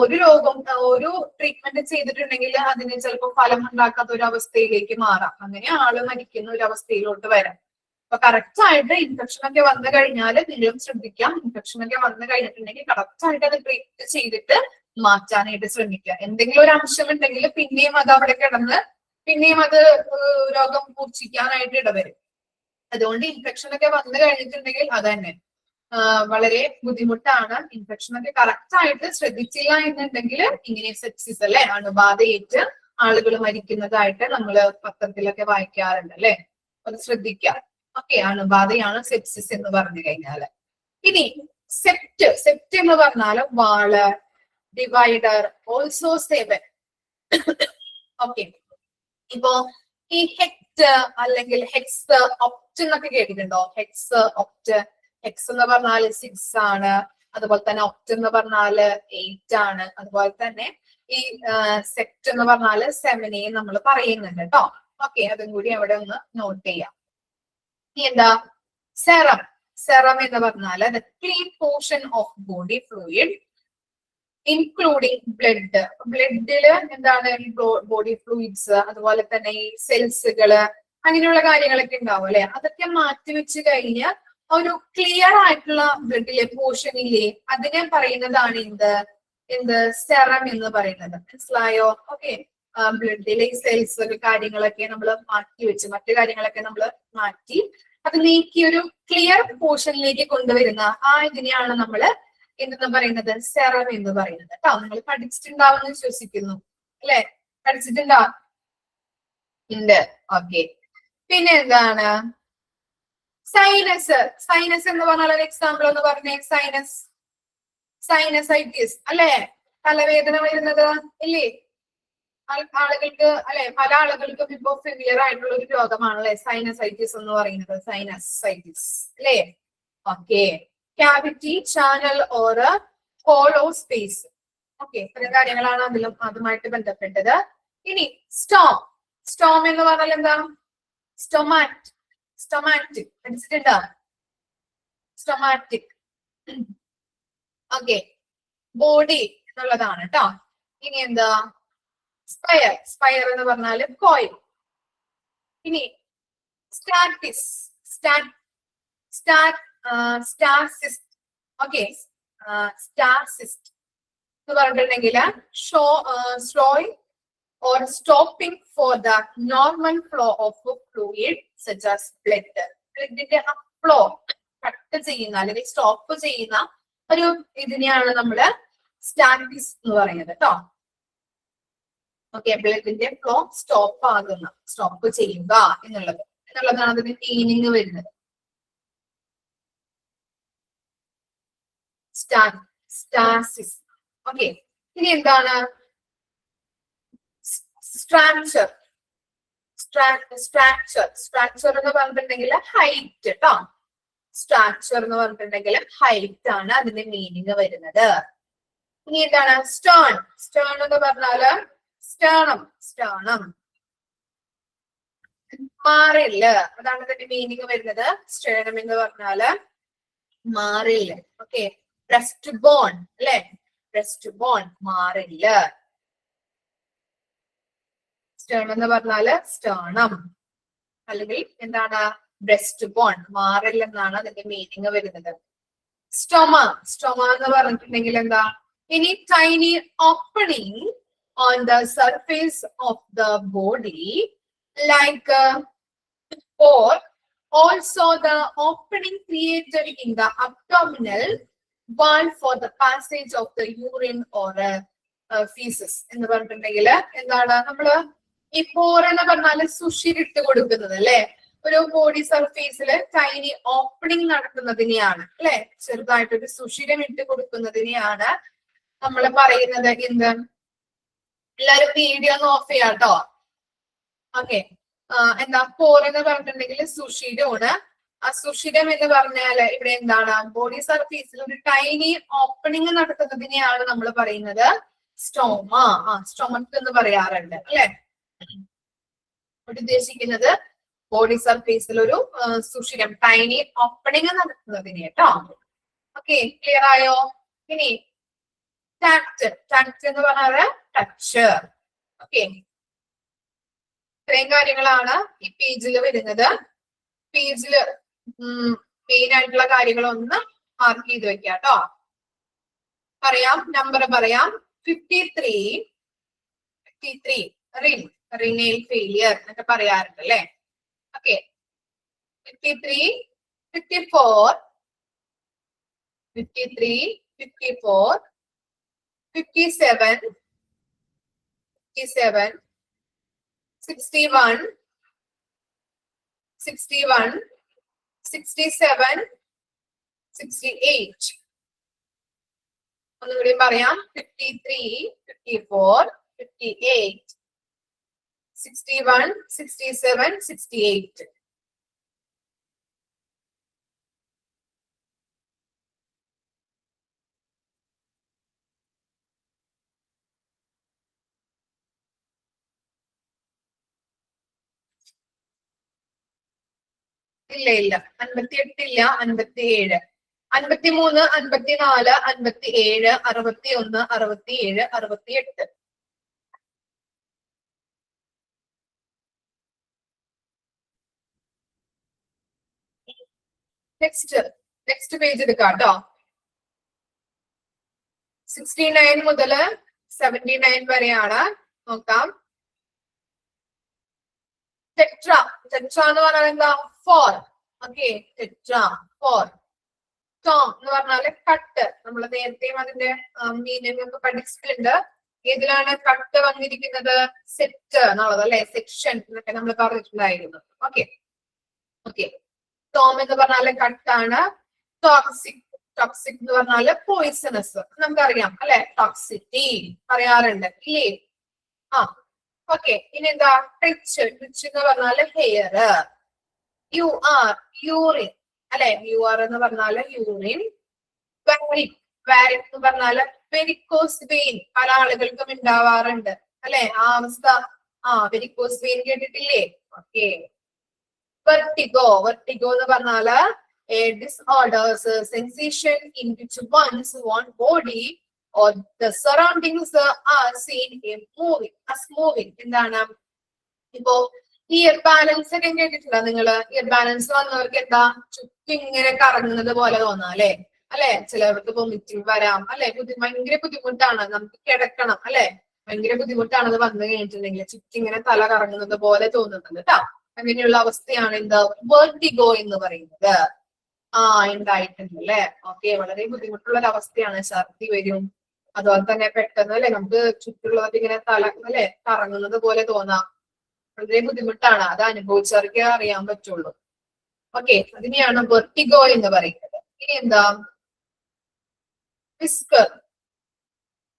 ഒരു രോഗം ഒരു ട്രീറ്റ്മെന്റ് ചെയ്തിട്ടുണ്ടെങ്കിൽ അതിന് ചിലപ്പോൾ ഫലം ഉണ്ടാക്കാത്ത ഒരു അവസ്ഥയിലേക്ക് മാറാം. അങ്ങനെ ആള് മരിക്കുന്ന ഒരു അവസ്ഥയിലോട്ട് വരാം. അപ്പൊ കറക്റ്റ് ആയിട്ട് ഇൻഫെക്ഷൻ ഒക്കെ വന്നു കഴിഞ്ഞാൽ നിങ്ങളും ശ്രദ്ധിക്കാം. ഇൻഫെക്ഷൻ ഒക്കെ വന്നു കഴിഞ്ഞിട്ടുണ്ടെങ്കിൽ കറക്റ്റ് ആയിട്ട് അത് ട്രീറ്റ് ചെയ്തിട്ട് മാറ്റാനായിട്ട് ശ്രമിക്കുക. എന്തെങ്കിലും ഒരു അംശം ഉണ്ടെങ്കിൽ പിന്നെയും അത് അവിടെ കിടന്ന് പിന്നെയും അത് രോഗം മൂർച്ഛിക്കാനായിട്ട് ഇടവരും. അതുകൊണ്ട് ഇൻഫെക്ഷൻ ഒക്കെ വന്നു കഴിഞ്ഞിട്ടുണ്ടെങ്കിൽ അത് തന്നെ വളരെ ബുദ്ധിമുട്ടാണ്. ഇൻഫെക്ഷൻ ഒക്കെ കറക്റ്റ് ആയിട്ട് ശ്രദ്ധിച്ചില്ല എന്നുണ്ടെങ്കിൽ ഇങ്ങനെ സെപ്സിസ് അല്ലെ, അണുബാധയേറ്റ് ആളുകൾ മരിക്കുന്നതായിട്ട് നമ്മൾ പത്രത്തിലൊക്കെ വായിക്കാറുണ്ട് അല്ലെ. അത് ശ്രദ്ധിക്കാം. ഓക്കെ, അണുബാധയാണ് സെപ്സിസ് എന്ന് പറഞ്ഞു കഴിഞ്ഞാല്. ഇനി സെപ്റ്റ്. സെപ്റ്റ് എന്ന് പറഞ്ഞാല് വാള്, ഡിവൈഡർ, ഓൾസോ സെവൻ. ഓക്കെ, ഇപ്പോ ഈ ഹെക്ട് അല്ലെങ്കിൽ ഹെക്സ്, ഒപ്റ്റ് എന്നൊക്കെ കേട്ടിട്ടുണ്ടോ? HECS, opt. ഹെക്സ് എന്ന് പറഞ്ഞാല് 6 ആണ്, അതുപോലെ തന്നെ ഒക്ട് എന്ന് പറഞ്ഞാല് 8 ആണ്, അതുപോലെ തന്നെ ഈ സെക്ട് എന്ന് പറഞ്ഞാല് 7 നമ്മൾ പറയുന്നുണ്ട് കേട്ടോ. ഓക്കെ, അതും കൂടി അവിടെ ഒന്ന് നോട്ട് ചെയ്യാം. ഇനി എന്താ? സെറം. സെറം എന്ന് പറഞ്ഞാല് the clean portion of body fluid including blood. ബ്ലഡില് എന്താണ്? ബോഡി ഫ്ലൂയിഡ്സ്, അതുപോലെ തന്നെ ഈ സെൽസുകള്, അങ്ങനെയുള്ള കാര്യങ്ങളൊക്കെ ഉണ്ടാവും അല്ലെ. അതൊക്കെ മാറ്റിവെച്ച് കഴിഞ്ഞ് ഒരു ക്ലിയർ ആയിട്ടുള്ള ബ്ലഡിലെ പോർഷനിലെ അതിനെ പറയുന്നതാണ് എന്ത് സെറം എന്ന് പറയുന്നത്. മനസ്സിലായോ? ഓക്കെ, ബ്ലഡിലെ സെൽസ് കാര്യങ്ങളൊക്കെ നമ്മൾ മാറ്റി വെച്ച് മറ്റു കാര്യങ്ങളൊക്കെ നമ്മൾ മാറ്റി അത് നീക്കി ഒരു ക്ലിയർ പോർഷനിലേക്ക് കൊണ്ടുവരുന്ന ഇതിനെയാണ് നമ്മൾ എന്തെന്ന് പറയുന്നത്? സെറം എന്ന് പറയുന്നത് കേട്ടോ. നിങ്ങൾ പഠിച്ചിട്ടുണ്ടാവുമെന്ന് വിശ്വസിക്കുന്നു അല്ലെ. പഠിച്ചിട്ടുണ്ടോ? ഉണ്ട്. ഓക്കെ, പിന്നെ എന്താണ്? സൈനസ്. സൈനസ് എന്ന് പറഞ്ഞാൽ ഒരു എക്സാമ്പിൾ എന്ന് പറഞ്ഞേ. സൈനസ്, സൈനസൈറ്റിസ് അല്ലെ. തലവേദന വരുന്നത് ഇല്ലേ ആളുകൾക്ക് അല്ലെ. പല ആളുകൾക്കും ഇപ്പൊ ഫെമിലിയർ ആയിട്ടുള്ള ഒരു രോഗമാണ് അല്ലെ സൈനസൈറ്റിസ് എന്ന് പറയുന്നത്. സൈനസൈറ്റിസ് അല്ലെ. Okay, cavity, channel or hollow space. Okay, ഇത്തരം കാര്യങ്ങളാണ് അതുമായിട്ട് ബന്ധപ്പെട്ടത്. ഇനി സ്റ്റോം. സ്റ്റോം എന്ന് പറഞ്ഞാൽ എന്താ? സ്റ്റൊമാറ്റിക് പഠിച്ചിട്ടുണ്ടോ? സ്റ്റൊമാറ്റിക്. ഓക്കെ, ബോഡി എന്നുള്ളതാണ് കേട്ടോ. ഇനി എന്താ? സ്പയർ എന്ന് പറഞ്ഞാല് കോയിൽ. ഇനി സ്റ്റാർസിസ്റ്റ്. ഓക്കെ, സ്റ്റാർസിസ്റ്റ് എന്ന് പറഞ്ഞിട്ടുണ്ടെങ്കിൽ slowing or stopping for the normal flow of fluid such as blood. ബ്ലഡിന്റെ ഫ്ലോ കട്ട് ചെയ്യുന്ന അല്ലെങ്കിൽ സ്റ്റോപ്പ് ചെയ്യുന്ന ഒരു ഇതിനെയാണ് നമ്മള് സ്റ്റാറ്റിസ് എന്ന് പറയുന്നത് കേട്ടോ. ഓക്കെ, ബ്ലഡിന്റെ ഫ്ലോ സ്റ്റോപ്പ് ചെയ്യുക എന്നുള്ളതാണ് അതിന്റെ മീനിങ് വരുന്നത്. സ്റ്റാസിസ്. ഓക്കെ, ഇനി എന്താണ്? സ്ട്രാക്ചർ എന്ന് പറഞ്ഞിട്ടുണ്ടെങ്കിൽ ഹൈറ്റ് കേട്ടോ. സ്ട്രാക്ചർ എന്ന് പറഞ്ഞിട്ടുണ്ടെങ്കിൽ ഹൈറ്റ് ആണ് അതിന്റെ മീനിങ് വരുന്നത്. ഇനി എന്താണ്? സ്റ്റേൺ എന്ന് പറഞ്ഞാല് സ്റ്റേണം. മാറില്, അതാണ് അതിന്റെ മീനിങ് വരുന്നത്. സ്റ്റേണം എന്ന് പറഞ്ഞാല് മാറില്. ഓക്കെ, ബ്രസ്റ്റ് ബോൺ അല്ലെ? ബ്രസ്റ്റ് ബോൺ മാറില്. സ്റ്റേൺ എന്ന് പറഞ്ഞാല് സ്റ്റേണം അല്ലെങ്കിൽ എന്താണ്? ബ്രസ്റ്റ് ബോൺ മാറിൽ എന്നാണ് അതിന്റെ മീനിങ് വരുന്നത്. സ്റ്റൊമ എന്ന് പറഞ്ഞിട്ടുണ്ടെങ്കിൽ എന്താ? ഇനി tiny opening on the surface of the body like or also the opening created in the abdominal wall for the passage of the urine or feces എന്ന് പറഞ്ഞിട്ടുണ്ടെങ്കിൽ എന്താണ്? നമ്മള് ഈ പോർ എന്ന് പറഞ്ഞാല് സുഷിരിട്ട് കൊടുക്കുന്നത് അല്ലെ? ഒരു ബോഡി സർഫേസില് ടൈനി ഓപ്പണിംഗ് നടത്തുന്നതിനെയാണ് അല്ലെ? ചെറുതായിട്ടൊരു സുഷിരം ഇട്ട് കൊടുക്കുന്നതിനെയാണ് നമ്മൾ പറയുന്നത്. എന്ത്? എല്ലാരും വീഡിയോ ഒന്ന് ഓഫ് ചെയ്യാം കേട്ടോ. ഓക്കെ, എന്താ? പോർ എന്ന് പറഞ്ഞിട്ടുണ്ടെങ്കിൽ സുഷിരമാണ്. ആ സുഷിരം എന്ന് പറഞ്ഞാല് ഇവിടെ എന്താണ്? ബോഡി സർഫേസിൽ ഒരു ടൈനി ഓപ്പണിംഗ് നടത്തുന്നതിനെയാണ് നമ്മൾ പറയുന്നത് സ്റ്റോമ. സ്റ്റൊമക് എന്ന് പറയാറുണ്ട് അല്ലെ? ഉദ്ദേശിക്കുന്നത് ബോഡി സർഫേസിൽ ഒരു സുഷിരം ടൈനി ഓപ്പണിംഗ് നടത്തുന്നതിനെ കേട്ടോ. ഓക്കെ, ക്ലിയർ ആയോ? ഇനി ടാക്ട് എന്ന് പറഞ്ഞാല് ടച്ച്. ഓക്കെ, ഇത്രയും കാര്യങ്ങളാണ് ഈ പേജിൽ വരുന്നത്. പേജില് മെയിൻ ആയിട്ടുള്ള കാര്യങ്ങളൊന്ന് മാർക്ക് ചെയ്ത് വെക്കാം കേട്ടോ. പറയാം, നമ്പർ പറയാം. 53 റിനൽ ഫെയിലിയർ എന്നൊക്കെ പറയാറുണ്ട് അല്ലെ? ഓക്കെ, 53, 54, 57, 61, 67, 67, 68. ഒന്നുകൂടി പറയാം. 53, 54, 58, 61, 67, 68. ഇല്ല 58 ഇല്ല, 57, 53, 54, 57, 61, 67, 68. നെക്സ്റ്റ് പേജ് എടുക്കാം കേട്ടോ. 69 മുതൽ 79 വരെയാണ്. നോക്കാം. ടെട്ര എന്ന് പറഞ്ഞാൽ എന്താ? 4. Okay, tetra 4. ടോം എന്ന് പറഞ്ഞാല് കട്ട്. നമ്മൾ നേരത്തെയും അതിന്റെ മീനിങ് ഒക്കെ പഠിച്ചിട്ടുണ്ട്. ഏതിലാണ് കട്ട് വന്നിരിക്കുന്നത്? സെറ്റ് എന്നുള്ളത് അല്ലെ? സെക്ഷൻ എന്നൊക്കെ നമ്മൾ പറഞ്ഞിട്ടുണ്ടായിരുന്നു. ഓക്കെ, ടോം എന്ന് പറഞ്ഞാല് കട്ടാണ്. ടോക്സിക് എന്ന് പറഞ്ഞാല് പോയിസണസ്. നമുക്കറിയാം അല്ലെ? ടോക്സിറ്റി പറയാറുണ്ട് ഇല്ലേ? ഓക്കെ, ഇനി എന്താ? റിച്ച് എന്ന് പറഞ്ഞാല് ഹെയർ. യൂറിൻ അല്ലെ? എന്ന് പറഞ്ഞാല് യൂറിൻ. വാരിക് എന്ന് പറഞ്ഞാല് വെരിക്കോസ് വെയിൻ പല ആളുകൾക്കും ഉണ്ടാവാറുണ്ട് അല്ലെ? ആ അവസ്ഥ വെരിക്കോസ് വെയിൻ കേട്ടിട്ടില്ലേ? ഓക്കെ. വെർട്ടിഗോ എന്ന് പറഞ്ഞാല് a disorders sensation in which one's one body or the surroundings are seen as moving. എന്താണ് ഇപ്പോ ഇയർ ബാലൻസ് ഒക്കെ കേട്ടിട്ടുണ്ടോ നിങ്ങള്? ഇയർ ബാലൻസ് വന്നവർക്ക് എന്താ ചുറ്റും ഇങ്ങനെ കറങ്ങുന്നത് പോലെ തോന്നാം അല്ലെ? ചിലവർക്ക് വൊമിറ്റിംഗ് വരാം അല്ലെ? ഭയങ്കര ബുദ്ധിമുട്ടാണ്, നമുക്ക് കിടക്കണം അല്ലെ? ഭയങ്കര ബുദ്ധിമുട്ടാണ് അത് വന്നു കഴിഞ്ഞിട്ടുണ്ടെങ്കിൽ ചുറ്റും ഇങ്ങനെ തല കറങ്ങുന്നത് പോലെ തോന്നുന്നത് കേട്ടോ. അങ്ങനെയുള്ള അവസ്ഥയാണ് എന്താ വെർട്ടിഗോ എന്ന് പറയുന്നത്. ഉണ്ടായിട്ടുണ്ട് അല്ലെ? ഓക്കെ. വളരെ ബുദ്ധിമുട്ടുള്ള ഒരു അവസ്ഥയാണ്. ഛർദി വരും, അതുപോലെ തന്നെ പെട്ടെന്ന് അല്ലെ നമുക്ക് ചുറ്റുള്ളവർക്ക് ഇങ്ങനെ തല അല്ലെ കറങ്ങുന്നത് പോലെ തോന്നാം. വളരെ ബുദ്ധിമുട്ടാണ്, അത് അനുഭവിച്ചവർക്കേ അറിയാൻ പറ്റുള്ളൂ. ഓക്കെ, അതിനെയാണ് വെർട്ടിഗോ എന്ന് പറയുന്നത്. ഇനി എന്താ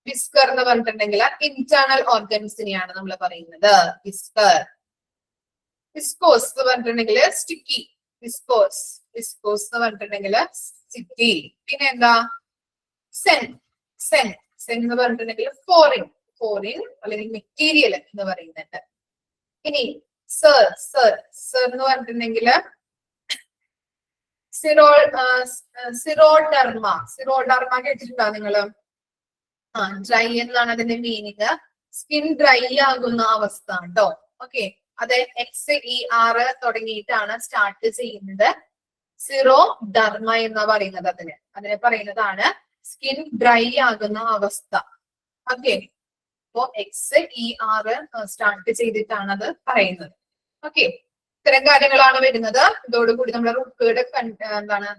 വിസ്കർ എന്ന് പറഞ്ഞിട്ടുണ്ടെങ്കിൽ ഇന്റേണൽ ഓർഗൻസിനെയാണ് നമ്മൾ പറയുന്നത് വിസ്കർ. വിസ്കോസ് എന്ന് പറഞ്ഞിട്ടുണ്ടെങ്കിൽ സ്റ്റിക്കി. വിസ്കോസ് എന്ന് പറഞ്ഞിട്ടുണ്ടെങ്കിൽ സ്റ്റിക്കി. പിന്നെ എന്താ സെൻ എന്ന് പറഞ്ഞിട്ടുണ്ടെങ്കിൽ ഫോറിൻ അല്ലെങ്കിൽ മെറ്റീരിയൽ എന്ന് പറയുന്നുണ്ട്. ഇനി സർ എന്ന് പറഞ്ഞിട്ടുണ്ടെങ്കിൽ സിറോഡർമ കേട്ടിട്ടുണ്ടോ നിങ്ങള്? ഡ്രൈ എന്നാണ് അതിന്റെ മീനിങ്. സ്കിൻ ഡ്രൈ ആകുന്ന അവസ്ഥ കേട്ടോ. ഓക്കെ, അത് XER തുടങ്ങിയിട്ടാണ് സ്റ്റാർട്ട് ചെയ്യുന്നത്. സിറോഡർമ എന്ന് പറയുന്നത് അതിനെ പറയുന്നതാണ് സ്കിൻ ഡ്രൈ ആകുന്ന അവസ്ഥ. ഓക്കെ, അപ്പോ XER സ്റ്റാർട്ട് ചെയ്തിട്ടാണ് അത് പറയുന്നത്. ഓക്കെ, ഇത്തരം കാര്യങ്ങളാണ് വരുന്നത്. ഇതോടുകൂടി നമ്മുടെ റുക്കേഡ് എന്താണ്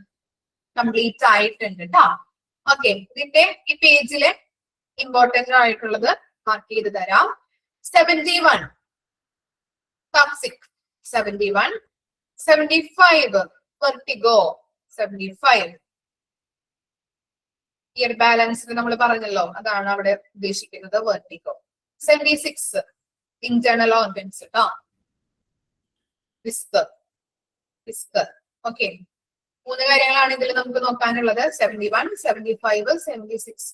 കംപ്ലീറ്റ് ആയിട്ടുണ്ട് കേട്ടോ. ഓക്കെ, ഇതിന്റെ ഈ പേജില് ഇമ്പോർട്ടന്റ് ആയിട്ടുള്ളത് മാർക്ക് ചെയ്ത് തരാം. 71 ടോക്സിക്, 71 75 വെർട്ടിഗോ, 75 ഇയർ ബാലൻസ് നമ്മൾ പറഞ്ഞല്ലോ, അതാണ് അവിടെ ഉദ്ദേശിക്കുന്നത് വെർട്ടിഗോ. 76 ഇന്റേണൽ ഓർഗൻസ് കേട്ടോ. വിസ്കർ. ഓക്കെ, 3 കാര്യങ്ങളാണ് ഇതിൽ നമുക്ക് നോക്കാനുള്ളത്. 71 75 76.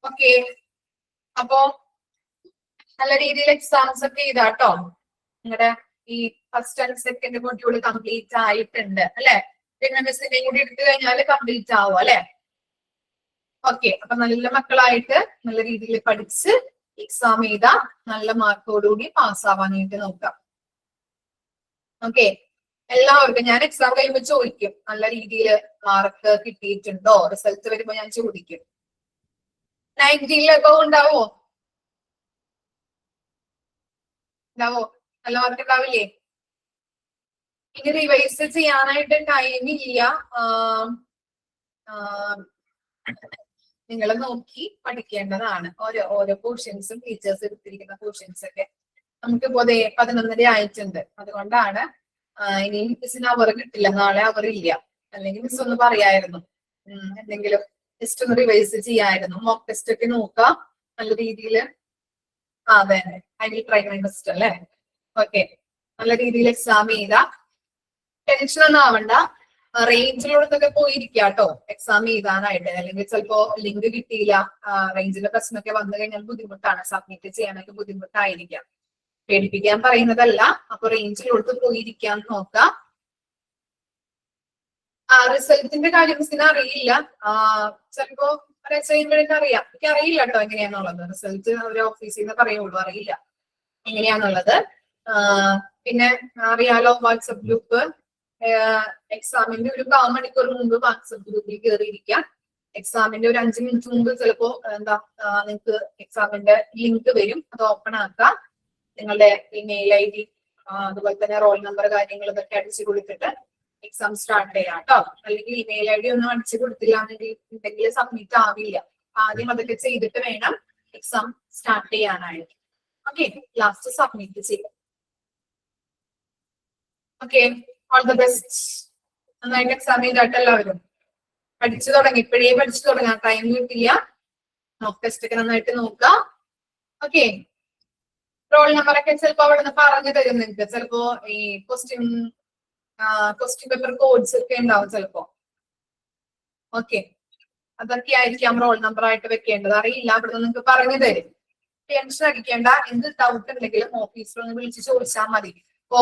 ഓക്കെ, അപ്പോ നല്ല രീതിയിൽ എക്സാംസ് ഒക്കെ ചെയ്താട്ടോ. നിങ്ങളുടെ ഈ first and second module complete ആയിട്ടുണ്ട് അല്ലെ? പിന്നെ മിസ്സിന്റെയും കൂടി എടുത്തു കഴിഞ്ഞാൽ കംപ്ലീറ്റ് ആവും അല്ലെ? ഓക്കെ, അപ്പൊ നല്ല മക്കളായിട്ട് നല്ല രീതിയിൽ പഠിച്ച് എക്സാം ചെയ്താ നല്ല മാർക്കോടുകൂടി പാസ്സാവാനായിട്ട് നോക്കാം. ഓക്കെ, എല്ലാവർക്കും ഞാൻ എക്സാം കഴിയുമ്പോൾ ചോദിക്കും നല്ല രീതിയിൽ മാർക്ക് കിട്ടിയിട്ടുണ്ടോ, റിസൾട്ട് വരുമ്പോ ഞാൻ ചോദിക്കും. 90 ഉണ്ടാവോ? നല്ല മാർക്ക് ഉണ്ടാവില്ലേ? ഇനി റിവൈസ് ചെയ്യാനായിട്ട് ടൈമില്ല. നിങ്ങൾ നോക്കി പഠിക്കേണ്ടതാണ്. ഓരോ പോർഷൻസും ടീച്ചേഴ്സ് എടുത്തിരിക്കുന്ന പോർഷൻസ് ഒക്കെ നമുക്കിപ്പോ 11:30 ആയിട്ടുണ്ട്. അതുകൊണ്ടാണ് ഇനി മിസ്സിന് അവർ കിട്ടില്ല, നാളെ അവർ ഇല്ല. അല്ലെങ്കിൽ മിസ് ഒന്ന് പറയായിരുന്നു, എന്തെങ്കിലും ടെസ്റ്റ് ഒന്ന് റിവൈസ് ചെയ്യായിരുന്നു. മോക്ക് ടെസ്റ്റ് ഒക്കെ നോക്കാം നല്ല രീതിയിൽ. അതെ, I will try my best അല്ലെ? ഓക്കെ, നല്ല രീതിയിൽ എക്സാം ചെയ്താ ടെൻഷൻ ഒന്നും ആവണ്ട. റേഞ്ചിലോടത്തൊക്കെ പോയിരിക്കുക കേട്ടോ എക്സാം എഴുതാനായിട്ട്. അല്ലെങ്കിൽ ചിലപ്പോ ലിങ്ക് കിട്ടിയില്ല, റേഞ്ചിന്റെ പ്രശ്നമൊക്കെ വന്നു കഴിഞ്ഞാൽ ബുദ്ധിമുട്ടാണ്, സബ്മിറ്റ് ചെയ്യാനൊക്കെ ബുദ്ധിമുട്ടായിരിക്കാം. പേടിപ്പിക്കാൻ പറയുന്നതല്ല. അപ്പൊ റേഞ്ചിലോട്ട് പോയിരിക്കാൻ നോക്കാം. റിസൾട്ടിന്റെ കാര്യം മിസ്സിന് അറിയില്ല. ചിലപ്പോ കഴിയുമ്പോഴേക്കും അറിയാം. എനിക്ക് അറിയില്ല കേട്ടോ എങ്ങനെയാന്നുള്ളത്. റിസൾട്ട് ഒരു ഓഫീസിൽ നിന്ന് പറയുള്ളൂ, അറിയില്ല എങ്ങനെയാന്നുള്ളത്. പിന്നെ അറിയാലോ വാട്സപ്പ് ഗ്രൂപ്പ്, എക്സാമിന്റെ ഒരു 1/4 മണിക്കൂർ മുമ്പ് വാട്സപ്പ് ഗ്രൂപ്പിൽ കയറിയിരിക്കാം. എക്സാമിന്റെ ഒരു 5 മിനിറ്റ് മുമ്പ് ചിലപ്പോ നിങ്ങൾക്ക് എക്സാമിന്റെ ലിങ്ക് വരും, അത് ഓപ്പൺ ആക്കാം. നിങ്ങളുടെ ഇമെയിൽ ID അതുപോലെ തന്നെ റോൾ നമ്പർ കാര്യങ്ങൾ ഇതൊക്കെ അടിച്ചു കൊടുത്തിട്ട് എക്സാം സ്റ്റാർട്ട് ചെയ്യാം കേട്ടോ. അല്ലെങ്കിൽ ഇമെയിൽ ID ഒന്നും അടിച്ചു കൊടുത്തില്ല എന്നുണ്ടെങ്കിൽ സബ്മിറ്റ് ആവില്ല. ആദ്യം അതൊക്കെ ചെയ്തിട്ട് വേണം എക്സാം സ്റ്റാർട്ട് ചെയ്യാനായിട്ട്. ഓക്കെ, ലാസ്റ്റ് സബ്മിറ്റ് ചെയ്യാം. Okay, all the best. നന്നായിട്ട് എക്സാം ചെയ്തിട്ട് എല്ലാവരും പഠിച്ചു തുടങ്ങി. ഇപ്പോഴേ പഠിച്ചു തുടങ്ങാം, ടൈം കിട്ടില്ല. മോക്ക് ടെസ്റ്റ് ഒക്കെ നന്നായിട്ട് നോക്കാം. ഓക്കെ, റോൾ നമ്പർ ഒക്കെ ചിലപ്പോ അവിടെ നിന്ന് പറഞ്ഞു തരും നിങ്ങൾക്ക്. ചിലപ്പോ ഈ ക്വസ്റ്റ്യൻ പേപ്പർ കോഡ്സ് ഒക്കെ ഉണ്ടാവും ചിലപ്പോ. ഓക്കെ, അതൊക്കെ ആയിരിക്കാം റോൾ നമ്പർ ആയിട്ട് വെക്കേണ്ടത്. അറിയില്ല, ഇവിടെ നിങ്ങൾക്ക് പറഞ്ഞു തരും. ടെൻഷൻ അടിക്കേണ്ട. എന്ത് ഡൗട്ട് ഉണ്ടെങ്കിലും ഓഫീസിൽ ഒന്ന് വിളിച്ച് ചോദിച്ചാൽ മതി. ഇപ്പോ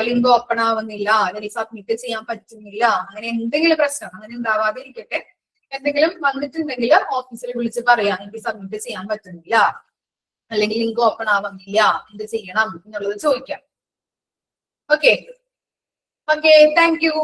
ലിങ്ക് ഓപ്പൺ ആവുന്നില്ല, അല്ലെങ്കിൽ സബ്മിറ്റ് ചെയ്യാൻ പറ്റുന്നില്ല, അങ്ങനെ എന്തെങ്കിലും പ്രശ്നം അങ്ങനെ ഉണ്ടാവാതിരിക്കട്ടെ. എന്തെങ്കിലും വന്നിട്ടുണ്ടെങ്കിൽ ഓഫീസിൽ വിളിച്ച് പറയാം എനിക്ക് സബ്മിറ്റ് ചെയ്യാൻ പറ്റുന്നില്ല, അല്ലെങ്കിൽ ലിങ്ക് ഓപ്പൺ ആവുന്നില്ല, എന്ത് ചെയ്യണം എന്നുള്ളത് ചോദിക്കാം. Okay, thank you.